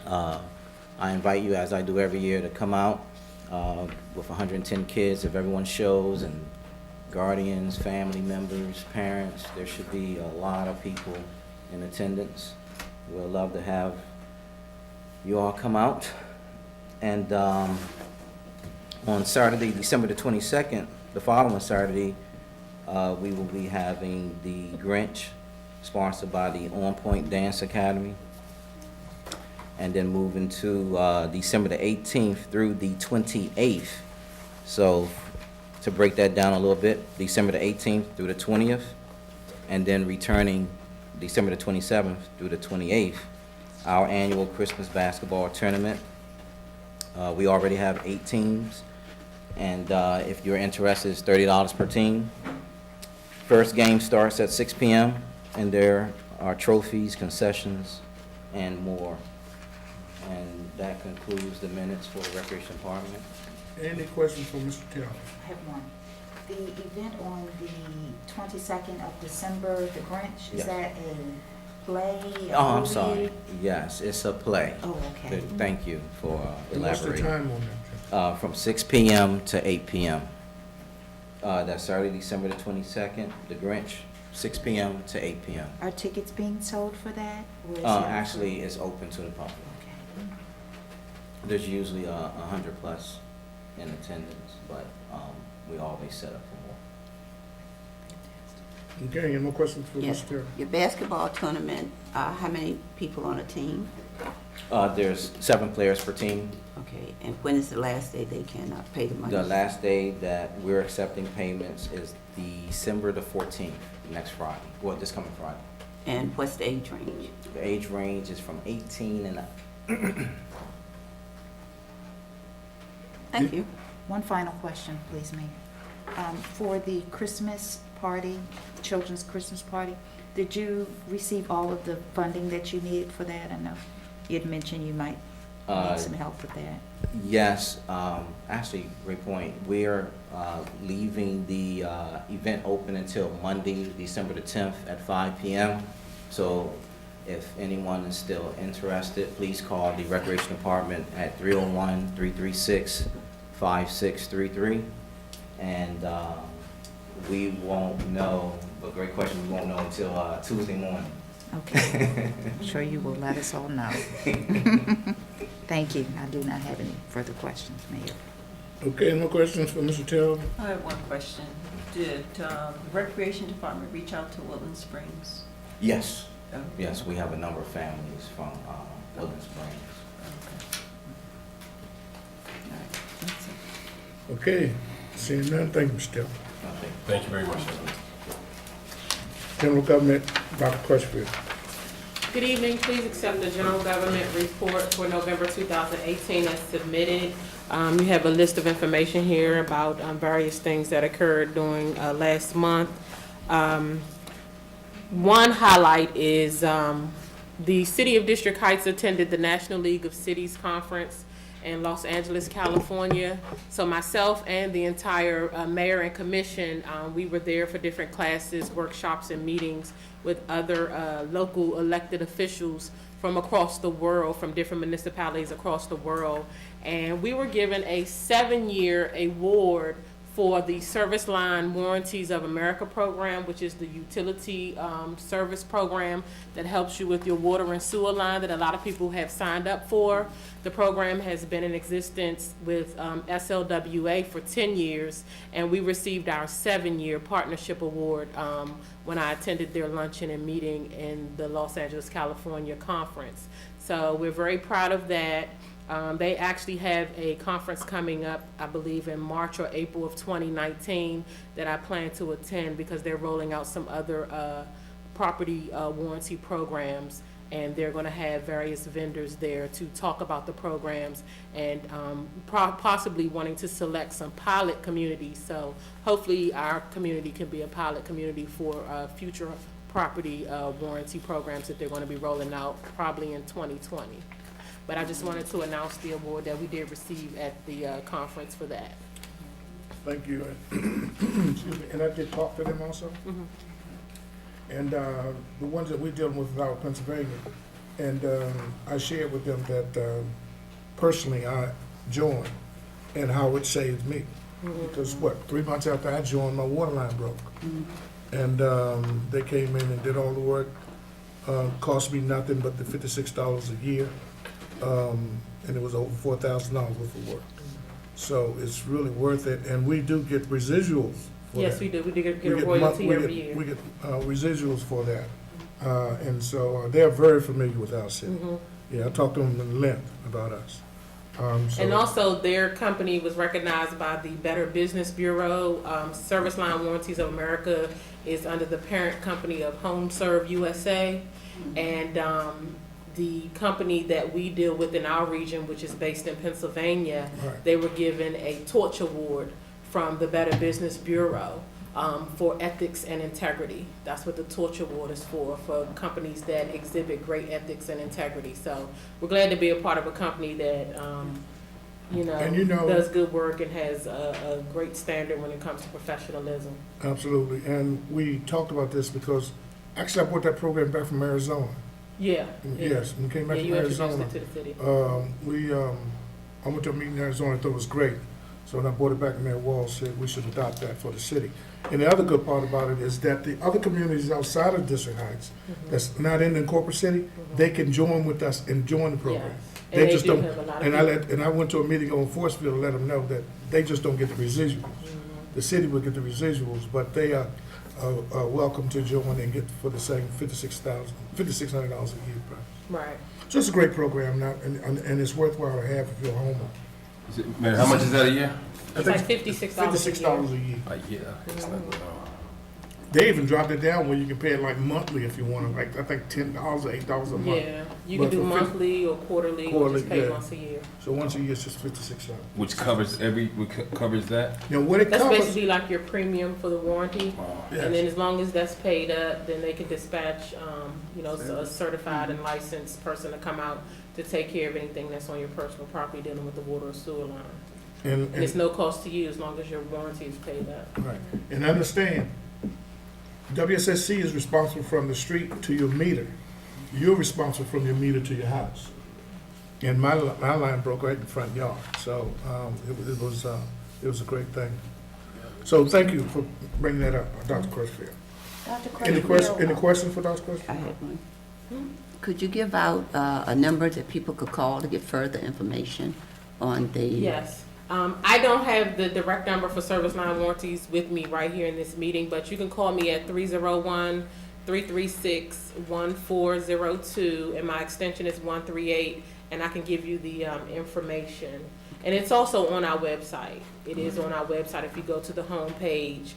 Speaker 11: I invite you, as I do every year, to come out with 110 kids. If everyone shows, and guardians, family members, parents, there should be a lot of people in attendance. We'd love to have you all come out. And on Saturday, December the 22nd, the following Saturday, we will be having the Grinch, sponsored by the On Point Dance Academy. And then moving to December the 18th through the 28th. So to break that down a little bit, December the 18th through the 20th, and then returning December the 27th through the 28th, our annual Christmas basketball tournament. We already have 8 teams, and if you're interested, it's $30 per team. First game starts at 6 p.m., and there are trophies, concessions, and more. And that concludes the minutes for the Recreation Department.
Speaker 2: Any questions for Mr. Taylor?
Speaker 6: I have one. The event on the 22nd of December, the Grinch, is
Speaker 11: Yes.
Speaker 6: that a play? a
Speaker 11: Oh, I'm
Speaker 6: movie?
Speaker 11: sorry. Yes, it's a play.
Speaker 6: Oh, okay.
Speaker 11: Thank you for
Speaker 2: And what's the
Speaker 11: elaborating.
Speaker 2: time on that?
Speaker 11: From 6 p.m. to 8 p.m. That's Saturday, December the 22nd, the Grinch, 6 p.m. to 8 p.m.
Speaker 6: Are tickets being sold for that? Or is that-
Speaker 11: Actually, it's open to the public.
Speaker 6: Okay.
Speaker 11: There's usually 100 plus in attendance, but we always set up for more.
Speaker 2: Okay, any more questions for
Speaker 7: Yes.
Speaker 2: Mr. Taylor?
Speaker 7: Your basketball tournament, how many people on a team?
Speaker 11: There's 7 players per team.
Speaker 7: Okay, and when is the last day they can pay the money?
Speaker 11: The last day that we're accepting payments is December the 14th, next Friday, well, this coming Friday.
Speaker 7: And what's the age range?
Speaker 11: The age range is from 18 and up.
Speaker 7: Thank you.
Speaker 6: One final question, please, Mayor. For the Christmas party, children's Christmas party, did you receive all of the funding that you needed for that? I know you had mentioned you might need some help with that.
Speaker 11: Yes, actually, great point. We're leaving the event open until Monday, December the 10th at 5 p.m. So if anyone is still interested, please call the Recreation Department at 301-336-5633. And we won't know, but great question, we won't know until Tuesday morning.
Speaker 6: Okay. I'm sure you will let us all know. Thank you. I do not have any further questions, Mayor.
Speaker 2: Okay, any more questions for Mr. Taylor?
Speaker 5: I have one question. Did the Recreation Department reach out to Woodland Springs?
Speaker 11: Yes,
Speaker 5: Oh,
Speaker 11: yes, we have a number of families from Woodland Springs.
Speaker 5: okay. All right, that's it.
Speaker 2: Okay, seeing none, thank you, Mr. Taylor.
Speaker 11: Okay.
Speaker 3: Thank you very much.
Speaker 2: General Government, Dr. Crutchfield.
Speaker 8: Good evening. Please accept the general government report for November 2018 as submitted. You have a list of information here about various things that occurred during last month. One highlight is the City of District Heights attended the National League of Cities Conference in Los Angeles, California. So myself and the entire mayor and commission, we were there for different classes, workshops, and meetings with other local elected officials from across the world, from different municipalities across the world. And we were given a 7-year award for the Service Line Warranties of America program, which is the utility service program that helps you with your water and sewer line that a lot of people have signed up for. The program has been in existence with SLWA for 10 years, and we received our 7-year partnership award when I attended their luncheon and meeting in the Los Angeles, California conference. So we're very proud of that. They actually have a conference coming up, I believe, in March or April of 2019 that I plan to attend because they're rolling out some other property warranty programs, and they're going to have various vendors there to talk about the programs and possibly wanting to select some pilot communities. So hopefully our community can be a pilot community for future property warranty programs that they're going to be rolling out probably in 2020. But I just wanted to announce the award that we did receive at the conference for that.
Speaker 2: Thank you. Excuse me, and I did talk to them also. And the ones that we're dealing with out of Pennsylvania, and I shared with them that personally I joined and how it saved me. Because 3 months after I joined, my water line broke. And they came in and did all the work. Cost me nothing but the $56 a year. And it was over $4,000 worth of work. So it's really worth it, and we do get residuals for
Speaker 8: Yes,
Speaker 2: that.
Speaker 8: we do. We do get a royalty every year.
Speaker 2: We get residuals for that. And so they're very familiar with our city. Yeah, I talked to them in length about us.
Speaker 8: And also, their company was recognized by the Better Business Bureau. Service Line Warranties of America is under the parent company of Home Serve USA. And the company that we deal with in our region, which is based in Pennsylvania,
Speaker 2: Right.
Speaker 8: they were given a torch award from the Better Business Bureau for ethics and integrity. That's what the torch award is for companies that exhibit great ethics and integrity. So we're glad to be a part of a company that, does good work and has a great standard when it comes to professionalism.
Speaker 2: Absolutely, and we talked about this because actually I brought that program back from Arizona.
Speaker 8: Yeah.
Speaker 2: Yes, we came back
Speaker 8: Yeah,
Speaker 2: from
Speaker 8: you introduced
Speaker 2: Arizona.
Speaker 8: it to the city.
Speaker 2: I went to a meeting in Arizona, I thought it was great. So when I brought it back, Mayor Walls said we should adopt that for the city. And the other good part about it is that the other communities outside of District Heights, that's not in the corporate city, they can join with us and join the program.
Speaker 8: And they
Speaker 2: just
Speaker 8: do
Speaker 2: don't,
Speaker 8: have a lot of
Speaker 2: and I went to a meeting on Forceville to let them know that they just don't get the residuals. The city will get the residuals, but they are welcome to join and get for the same $5,600 a year price.
Speaker 8: Right.
Speaker 2: So it's a great program now, and it's worthwhile to have if you're a homeowner.
Speaker 3: Mayor, how much is that a year?
Speaker 8: It's like $56
Speaker 2: $56 a year.
Speaker 3: It's not,
Speaker 2: They even dropped it down where you can pay it like monthly if you want to, like I think $10 or $8 a month.
Speaker 8: Yeah, you can
Speaker 2: But
Speaker 8: do
Speaker 2: for
Speaker 8: monthly or quarterly or just pay once a year.
Speaker 2: So once a year it's just $56.
Speaker 3: which covers covers that?
Speaker 2: Now what it
Speaker 8: That's
Speaker 2: covers,
Speaker 8: basically like your premium for the warranty.
Speaker 2: Yes.
Speaker 8: And then as long as that's paid up, then they can dispatch, a certified and licensed person to come out to take care of anything that's on your personal property dealing with the water or sewer line.
Speaker 2: and,
Speaker 8: And it's no cost to you as long as your warranty is paid up.
Speaker 2: right, and understand, WSSC is responsible from the street to your meter. You're responsible from your meter to your house. And my line broke right in the front yard, so it was a great thing. So thank you for bringing that up, Dr. Crutchfield. Any questions for Dr. Crutchfield?
Speaker 7: I had one. Could you give out a number that people could call to get further information on the?
Speaker 8: Yes. I don't have the direct number for service line warranties with me right here in this meeting, but you can call me at 301-336-1402, and my extension is 138, and I can give you the information. And it's also on our website. It is on our website. If you go to the home page,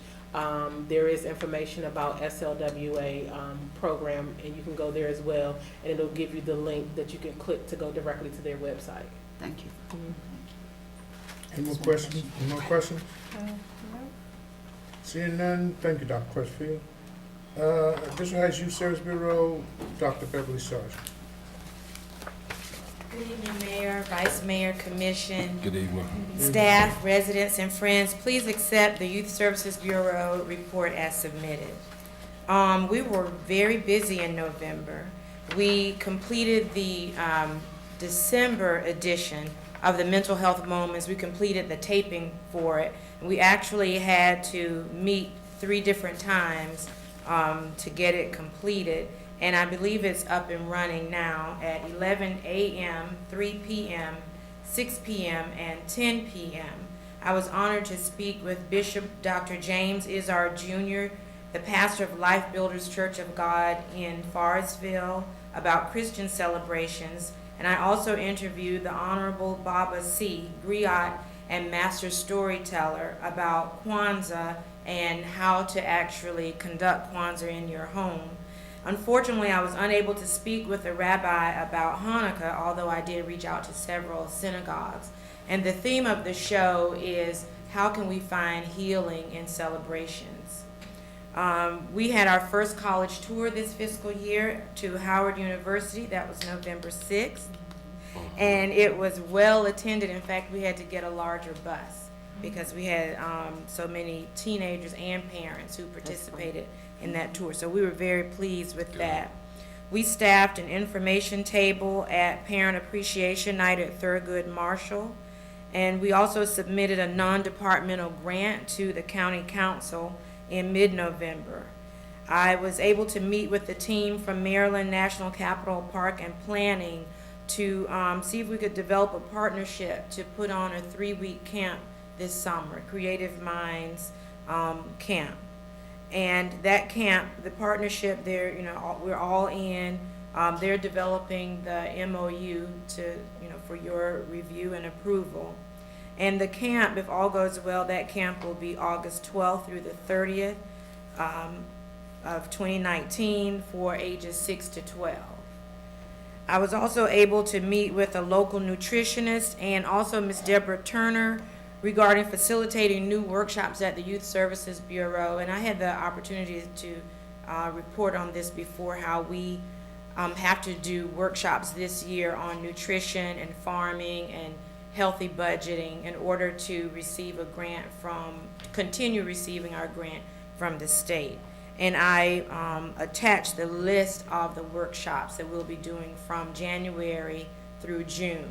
Speaker 8: there is information about SLWA program, and you can go there as well, and it'll give you the link that you can click to go directly to their website.
Speaker 7: Thank you.
Speaker 2: Any more questions? Any more questions? Seeing none, thank you, Dr. Crutchfield. District Heights Youth Service Bureau, Dr. Beverly Sargent.
Speaker 12: Good evening, Mayor, Vice Mayor, Commission,
Speaker 3: Good evening.
Speaker 12: staff, residents, and friends. Please accept the Youth Services Bureau report as submitted. We were very busy in November. We completed the December edition of the Mental Health Moments. We completed the taping for it. We actually had to meet 3 different times to get it completed. And I believe it's up and running now at 11 a.m., 3 p.m., 6 p.m., and 10 p.m. I was honored to speak with Bishop Dr. James Izzard Jr., the pastor of Life Builders Church of God in Forestville, about Christian celebrations And I also interviewed the Honorable Baba C., griot and master storyteller, about Kwanzaa and how to actually conduct Kwanzaa in your home. Unfortunately, I was unable to speak with the rabbi about Hanukkah, although I did reach out to several synagogues. And the theme of the show is, how can we find healing in celebrations? We had our first college tour this fiscal year to Howard University. That was November 6th. And it was well attended. In fact, we had to get a larger bus because we had so many teenagers and parents who participated in that tour. So we were very pleased with that. We staffed an information table at Parent Appreciation Night at Thurgood Marshall. And we also submitted a non-departmental grant to the county council in mid-November. I was able to meet with the team from Maryland National Capital Park and Planning to see if we could develop a partnership to put on a 3-week camp this summer, Creative Minds Camp. And that camp, the partnership there, we're all in. They're developing the MOU to, for your review and approval. And the camp, if all goes well, that camp will be August 12th through the 30th of 2019 for ages 6 to 12. I was also able to meet with a local nutritionist and also Ms. Deborah Turner regarding facilitating new workshops at the Youth Services Bureau. And I had the opportunity to report on this before, how we have to do workshops this year on nutrition and farming and healthy budgeting in order to receive a grant continue receiving our grant from the state. And I attached the list of the workshops that we'll be doing from January through June.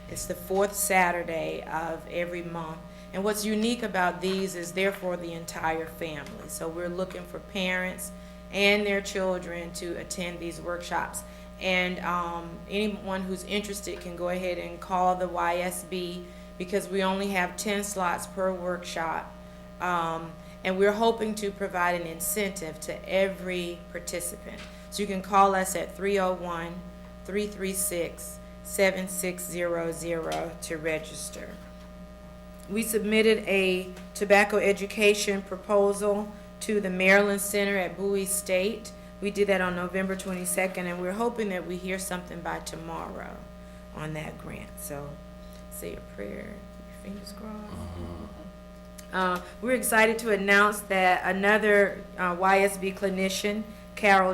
Speaker 12: It's the 4th Saturday of every month. And what's unique about these is they're for the entire family. So we're looking for parents and their children to attend these workshops. And anyone who's interested can go ahead and call the YSB, because we only have 10 slots per workshop. And we're hoping to provide an incentive to every participant. So you can call us at 301-336-7600 to register. We submitted a tobacco education proposal to the Maryland Center at Bowie State. We did that on November 22nd, and we're hoping that we hear something by tomorrow on that grant. So say a prayer, keep your fingers crossed. We're excited to announce that another YSB clinician, Carol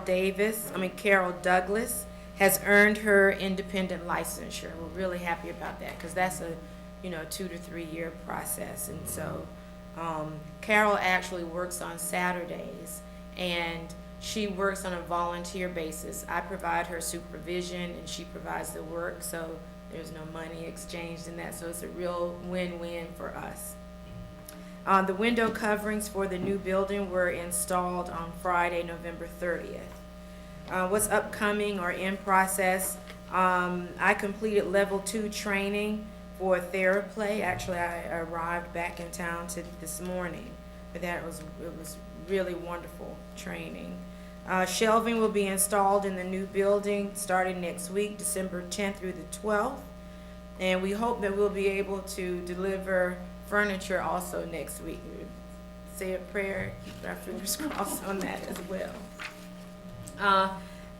Speaker 12: Douglas, has earned her independent licensure. We're really happy about that, because that's a 2 to 3 year process. And so Carol actually works on Saturdays, and she works on a volunteer basis. I provide her supervision and she provides the work, so there's no money exchanged in that, so it's a real win-win for us. The window coverings for the new building were installed on Friday, November 30th. What's upcoming or in process? I completed level 2 training for TheraPlay. Actually, I arrived back in town this morning, but it was really wonderful training. Shelving will be installed in the new building starting next week, December 10th through the 12th. And we hope that we'll be able to deliver furniture also next week. We say a prayer, keep our fingers crossed on that as well.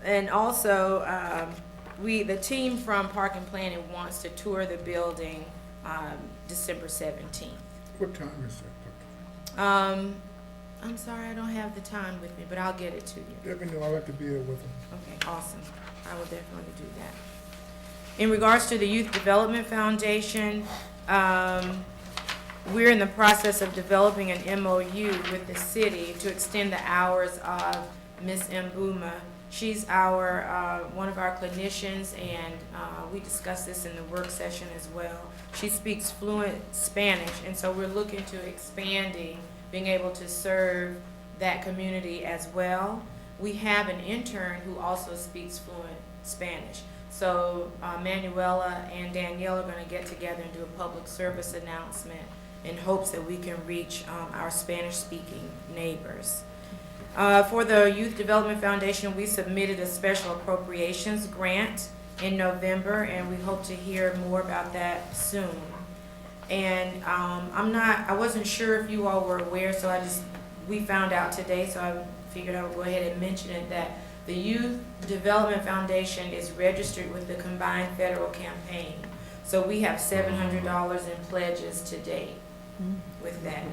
Speaker 12: And also, the team from Park and Planning wants to tour the building December 17th.
Speaker 2: What time is that?
Speaker 12: I'm sorry, I don't have the time with me, but I'll get it to you.
Speaker 2: Let me know, I'd like to be there with them.
Speaker 12: Okay, awesome. I will definitely do that. In regards to the Youth Development Foundation, we're in the process of developing an MOU with the city to extend the hours of Ms. Mbuma. She's one of our clinicians, and we discussed this in the work session as well. She speaks fluent Spanish, and so we're looking to expanding, being able to serve that community as well. We have an intern who also speaks fluent Spanish. So Manuela and Danielle are going to get together and do a public service announcement in hopes that we can reach our Spanish-speaking neighbors. For the Youth Development Foundation, we submitted a special appropriations grant in November, and we hope to hear more about that soon. And I wasn't sure if you all were aware, so we found out today, so I figured I would go ahead and mention it, that the Youth Development Foundation is registered with the Combined Federal Campaign. So we have $700 in pledges to date with that.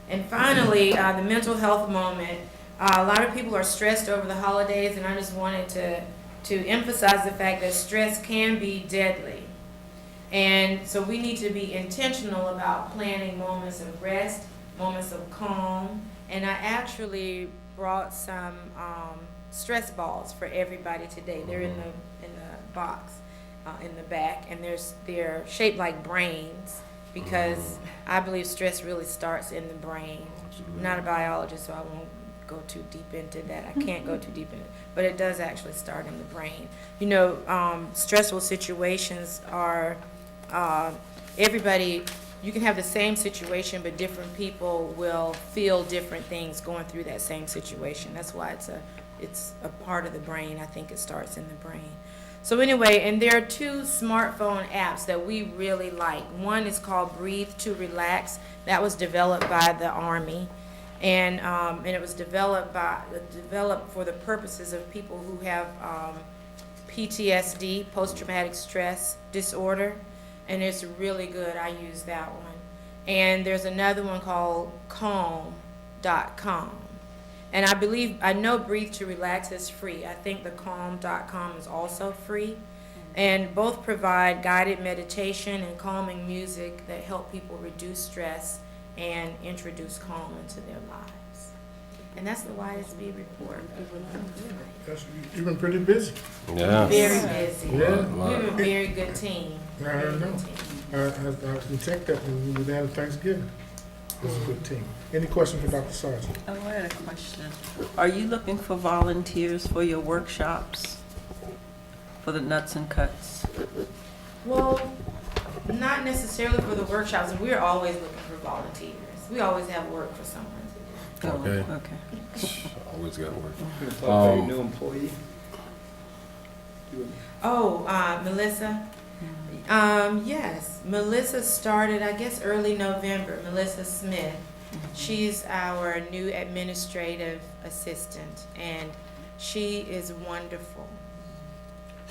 Speaker 12: And finally, the mental health moment. A lot of people are stressed over the holidays, and I just wanted to emphasize the fact that stress can be deadly. And so we need to be intentional about planning moments of rest, moments of calm. And I actually brought some stress balls for everybody today. They're in the box in the back, and they're shaped like brains, because I believe stress really starts in the brain. I'm not a biologist, so I won't go too deep into that. I can't go too deep into it, but it does actually start in the brain. You know, stressful situations are everybody. You can have the same situation, but different people will feel different things going through that same situation. That's why it's a part of the brain. I think it starts in the brain. So anyway, and there are 2 smartphone apps that we really like. One is called Breathe to Relax. That was developed by the Army, and it was developed for the purposes of people who have PTSD, post-traumatic stress disorder, and it's really good. I use that one. And there's another one called Calm.com. And I know Breathe to Relax is free. I think the Calm.com is also free. And both provide guided meditation and calming music that help people reduce stress and introduce calm into their lives. And that's the YSB report.
Speaker 2: You've been pretty busy.
Speaker 3: Yeah.
Speaker 12: Very busy.
Speaker 2: Yeah.
Speaker 12: We have a very good team.
Speaker 2: I
Speaker 12: Very
Speaker 2: know.
Speaker 12: good team.
Speaker 2: I can take that when we had Thanksgiving. It's a good team. Any questions for Dr. Sargent?
Speaker 5: Oh, I had a question. Are you looking for volunteers for your workshops, for the nuts and cuts?
Speaker 12: Well, not necessarily for the workshops. We're always looking for volunteers. We always have work for someone to do.
Speaker 3: Okay.
Speaker 5: Oh, okay.
Speaker 3: Always got work.
Speaker 1: Apply for a new employee.
Speaker 12: Oh, Melissa? Yes, Melissa started, I guess, early November. Melissa Smith. She's our new administrative assistant, and she is wonderful.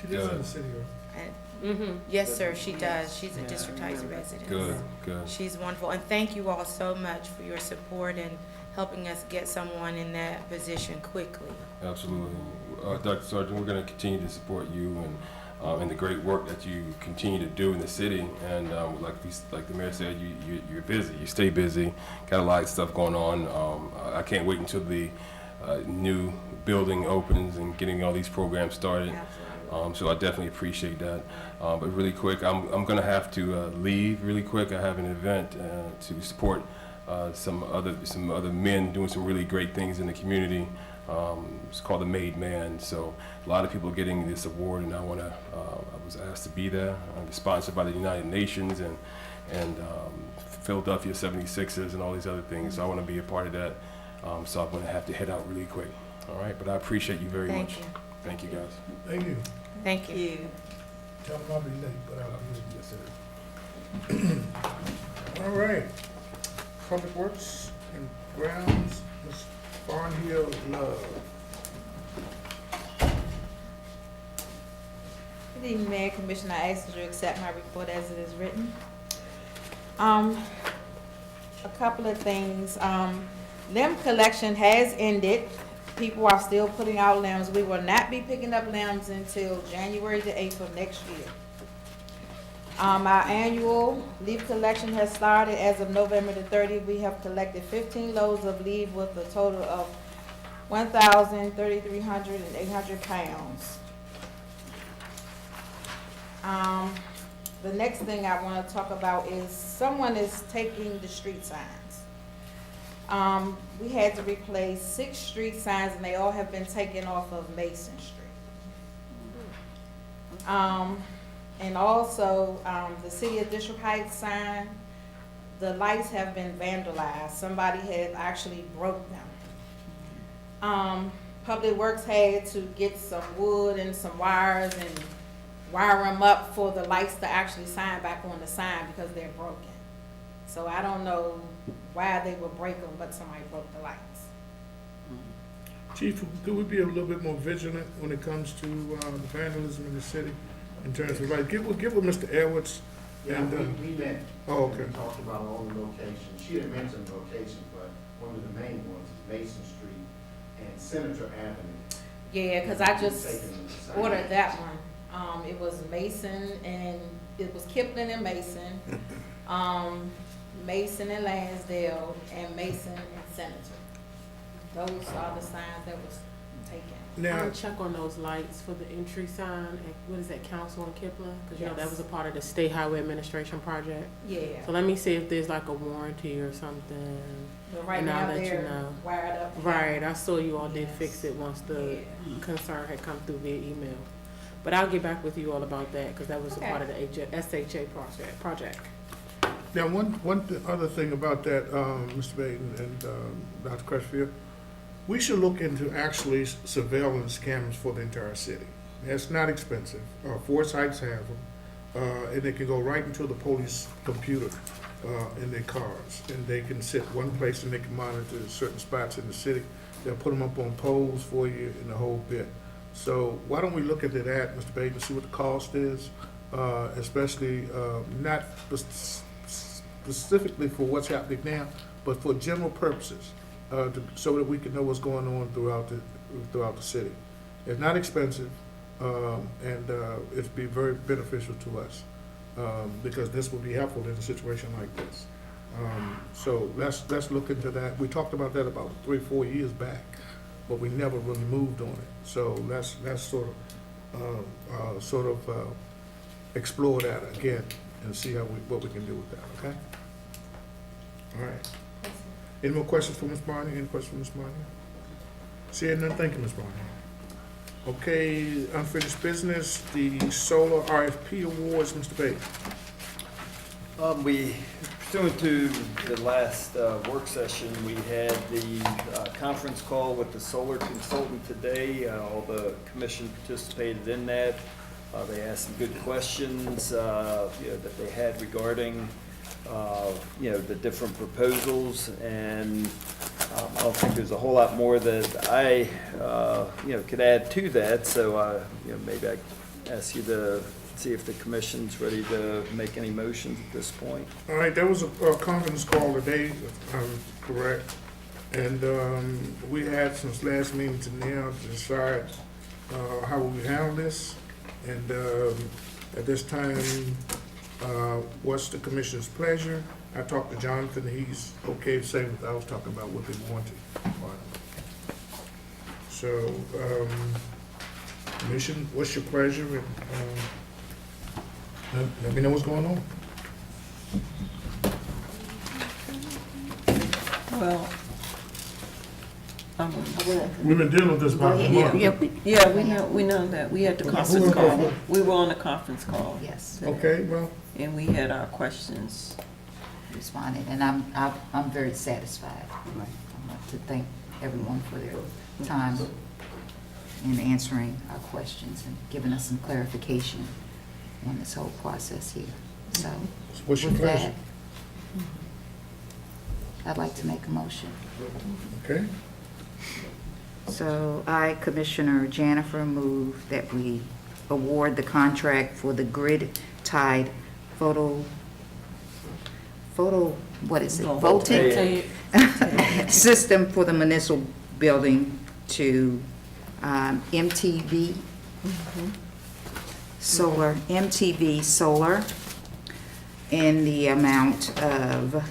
Speaker 2: She lives in the city.
Speaker 12: Yes, sir, she does. She's a District Heights resident.
Speaker 3: Good, good.
Speaker 12: She's wonderful, and thank you all so much for your support and helping us get someone in that position quickly.
Speaker 3: Absolutely. Dr. Sargent, we're going to continue to support you and the great work that you continue to do in the city. And like the mayor said, you're busy. You stay busy. Got a lot of stuff going on. I can't wait until the new building opens and getting all these programs started. So I definitely appreciate that. But really quick, I'm going to have to leave really quick. I have an event to support some other men doing some really great things in the community. It's called the Made Man. So a lot of people are getting this award, and I was asked to be there. I'm sponsored by the United Nations and Philadelphia 76ers and all these other things. So I want to be a part of that. So I'm going to have to head out really quick. All right, but I appreciate you very much.
Speaker 12: You.
Speaker 3: Thank you, guys.
Speaker 2: Thank you.
Speaker 12: Thank you.
Speaker 2: Tell them I'll be late, but I'll be late. Yes, sir. All right. Public Works and Grounds, Ms. Barnhill Love.
Speaker 6: Good evening, Mayor, Commissioner. I ask that you accept my report as it is written. A couple of things. Limb collection has ended. People are still putting out limbs. We will not be picking up limbs until January the 8th of next year. Our annual leaf collection has started as of November the 30th. We have collected 15 loads of leaf with a total of 1,300 and 800 pounds. The next thing I want to talk about is someone is taking the street signs. We had to replace 6 street signs, and they all have been taken off of Mason Street. And also, the City of District Heights sign, the lights have been vandalized. Somebody had actually broke them. Public Works had to get some wood and some wires and
Speaker 12: wire them up for the lights to actually shine back on the sign because they're broken. So I don't know why they would break them, but somebody broke the lights.
Speaker 2: Chief, could we be a little bit more vigilant when it comes to the vandalism in the city in terms of, like, get with Mr. Edwards?
Speaker 9: Yeah,
Speaker 2: And,
Speaker 9: we met.
Speaker 2: Oh, okay.
Speaker 9: We talked about all the locations. She had mentioned locations, but one of the main ones is Mason Street and Senator Avenue.
Speaker 12: Yeah, because I just
Speaker 9: Taking the same-
Speaker 12: ordered that one. It was Mason and, it was Kipling and Mason, Mason and Lansdale, and Mason and Senator. Those are the signs that was taken.
Speaker 2: Now,
Speaker 8: Check on those lights for the entry sign at, what is that, Council and Kipling? Because you know, that
Speaker 12: Yes.
Speaker 8: was a part of the State Highway Administration project.
Speaker 12: Yeah,
Speaker 8: So let me see if there's like a warranty or something.
Speaker 12: but right
Speaker 8: And I'll
Speaker 12: now
Speaker 8: let you
Speaker 12: they're
Speaker 8: know.
Speaker 12: wired up.
Speaker 8: Right, I saw you all did
Speaker 12: Yes.
Speaker 8: fix it once the
Speaker 12: Yeah.
Speaker 8: concern had come through via email. But I'll get back with you all about that, because that was a
Speaker 12: Okay.
Speaker 8: part of the SHA project.
Speaker 2: now, one other thing about that, Mr. Baden and Dr. Crutchfield, we should look into actually surveillance cameras for the entire city. It's not expensive. Four sites have them, and they can go right into the police computer in their cars, and they can sit one place and they can monitor certain spots in the city. They'll put them up on poles for you in the whole bit. So why don't we look into that, Mr. Baden, see what the cost is, especially not specifically for what's happening now, but for general purposes, so that we can know what's going on throughout the city. It's not expensive, and it'd be very beneficial to us, because this will be helpful in a situation like this. So let's look into that. We talked about that about 3-4 years back, but we never really moved on it. So let's sort of explore that again and see what we can do with that. Okay. All right. Any more questions for Ms. Barney? Any questions for Ms. Barney? Seeing none, thank you, Ms. Barney. Okay, unfinished business, the solar RFP awards, Mr. Bates.
Speaker 1: We, pursuant to the last work session, we had the conference call with the solar consultant today. All the commission participated in that. They asked some good questions that they had regarding the different proposals, and I don't think there's a whole lot more that I could add to that. So maybe I ask you to see if the commission's ready to make any motions at this point.
Speaker 2: All right, there was a conference call today, if I'm correct, and we had since last meeting to now to decide how we handle this, and at this time, what's the commission's pleasure? I talked to Jonathan, he's okay, same with I was talking about what they wanted. So, commission, what's your pleasure? And let me know what's going on.
Speaker 5: Well,
Speaker 2: We've been dealing with this about a month.
Speaker 5: yeah, we know that. We had the conference call. We were on the conference call.
Speaker 6: Yes,
Speaker 2: Okay, well,
Speaker 5: And we had our questions.
Speaker 6: responded, and I'm very satisfied. I want to thank everyone for their time in answering our questions and giving us some clarification on this whole process here. So,
Speaker 2: what's your
Speaker 6: with
Speaker 2: pleasure?
Speaker 6: that, I'd like to make a motion.
Speaker 2: Okay,
Speaker 6: So I, Commissioner Janifer, move that we award the contract for the grid-tied what is it? Voltaic system for the municipal building to MTV Solar, MTV Solar, in the amount of,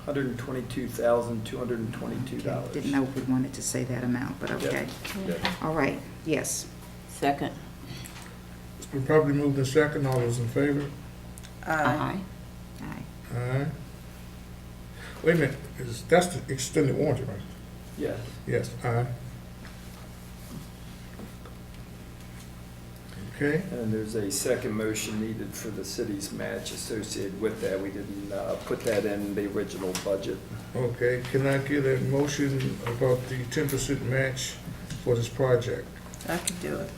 Speaker 1: $122,222.
Speaker 6: didn't know if we wanted to say that amount, but okay. All right, yes.
Speaker 7: Second.
Speaker 2: it's been properly moved in second, all those in favor?
Speaker 5: Aye.
Speaker 6: Aye.
Speaker 2: Aye. Wait a minute, that's the extended warranty, right?
Speaker 1: Yes.
Speaker 2: Yes, aye. Okay,
Speaker 1: And there's a second motion needed for the city's match associated with that. We didn't put that in the original budget.
Speaker 2: okay, can I get a motion about the 10% match for this project?
Speaker 5: I could do it.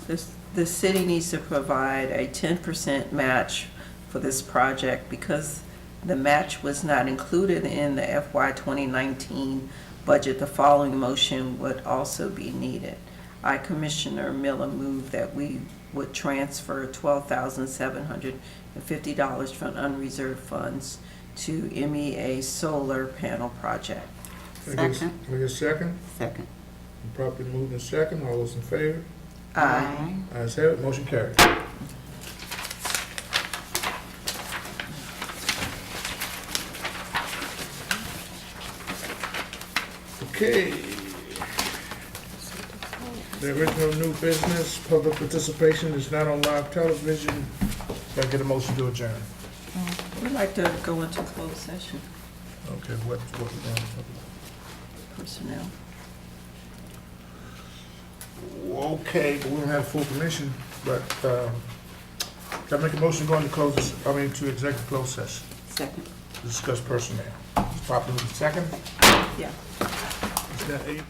Speaker 5: This, the city needs to provide a 10% match for this project because the match was not included in the FY 2019 budget. The following motion would also be needed. I, Commissioner Miller, move that we would transfer $12,750 from unreserved funds to MEA solar panel project.
Speaker 2: Can I get a-
Speaker 7: Second.
Speaker 2: Can I get a second?
Speaker 7: Second.
Speaker 2: Properly moved in second, all those in favor?
Speaker 5: Aye.
Speaker 2: Ayes have it, motion carried. Okay. There is no new business, public participation is not on live television. Can I get a motion to adjourn?
Speaker 5: We'd like to go into closed session,
Speaker 2: Okay, what we going to talk
Speaker 5: personnel.
Speaker 2: about? Okay, but we don't have full commission, but, can I make a motion to go into to executive closed session,
Speaker 7: Second.
Speaker 2: to discuss personnel? Properly moved in second?
Speaker 5: Yeah.
Speaker 2: Is that eight?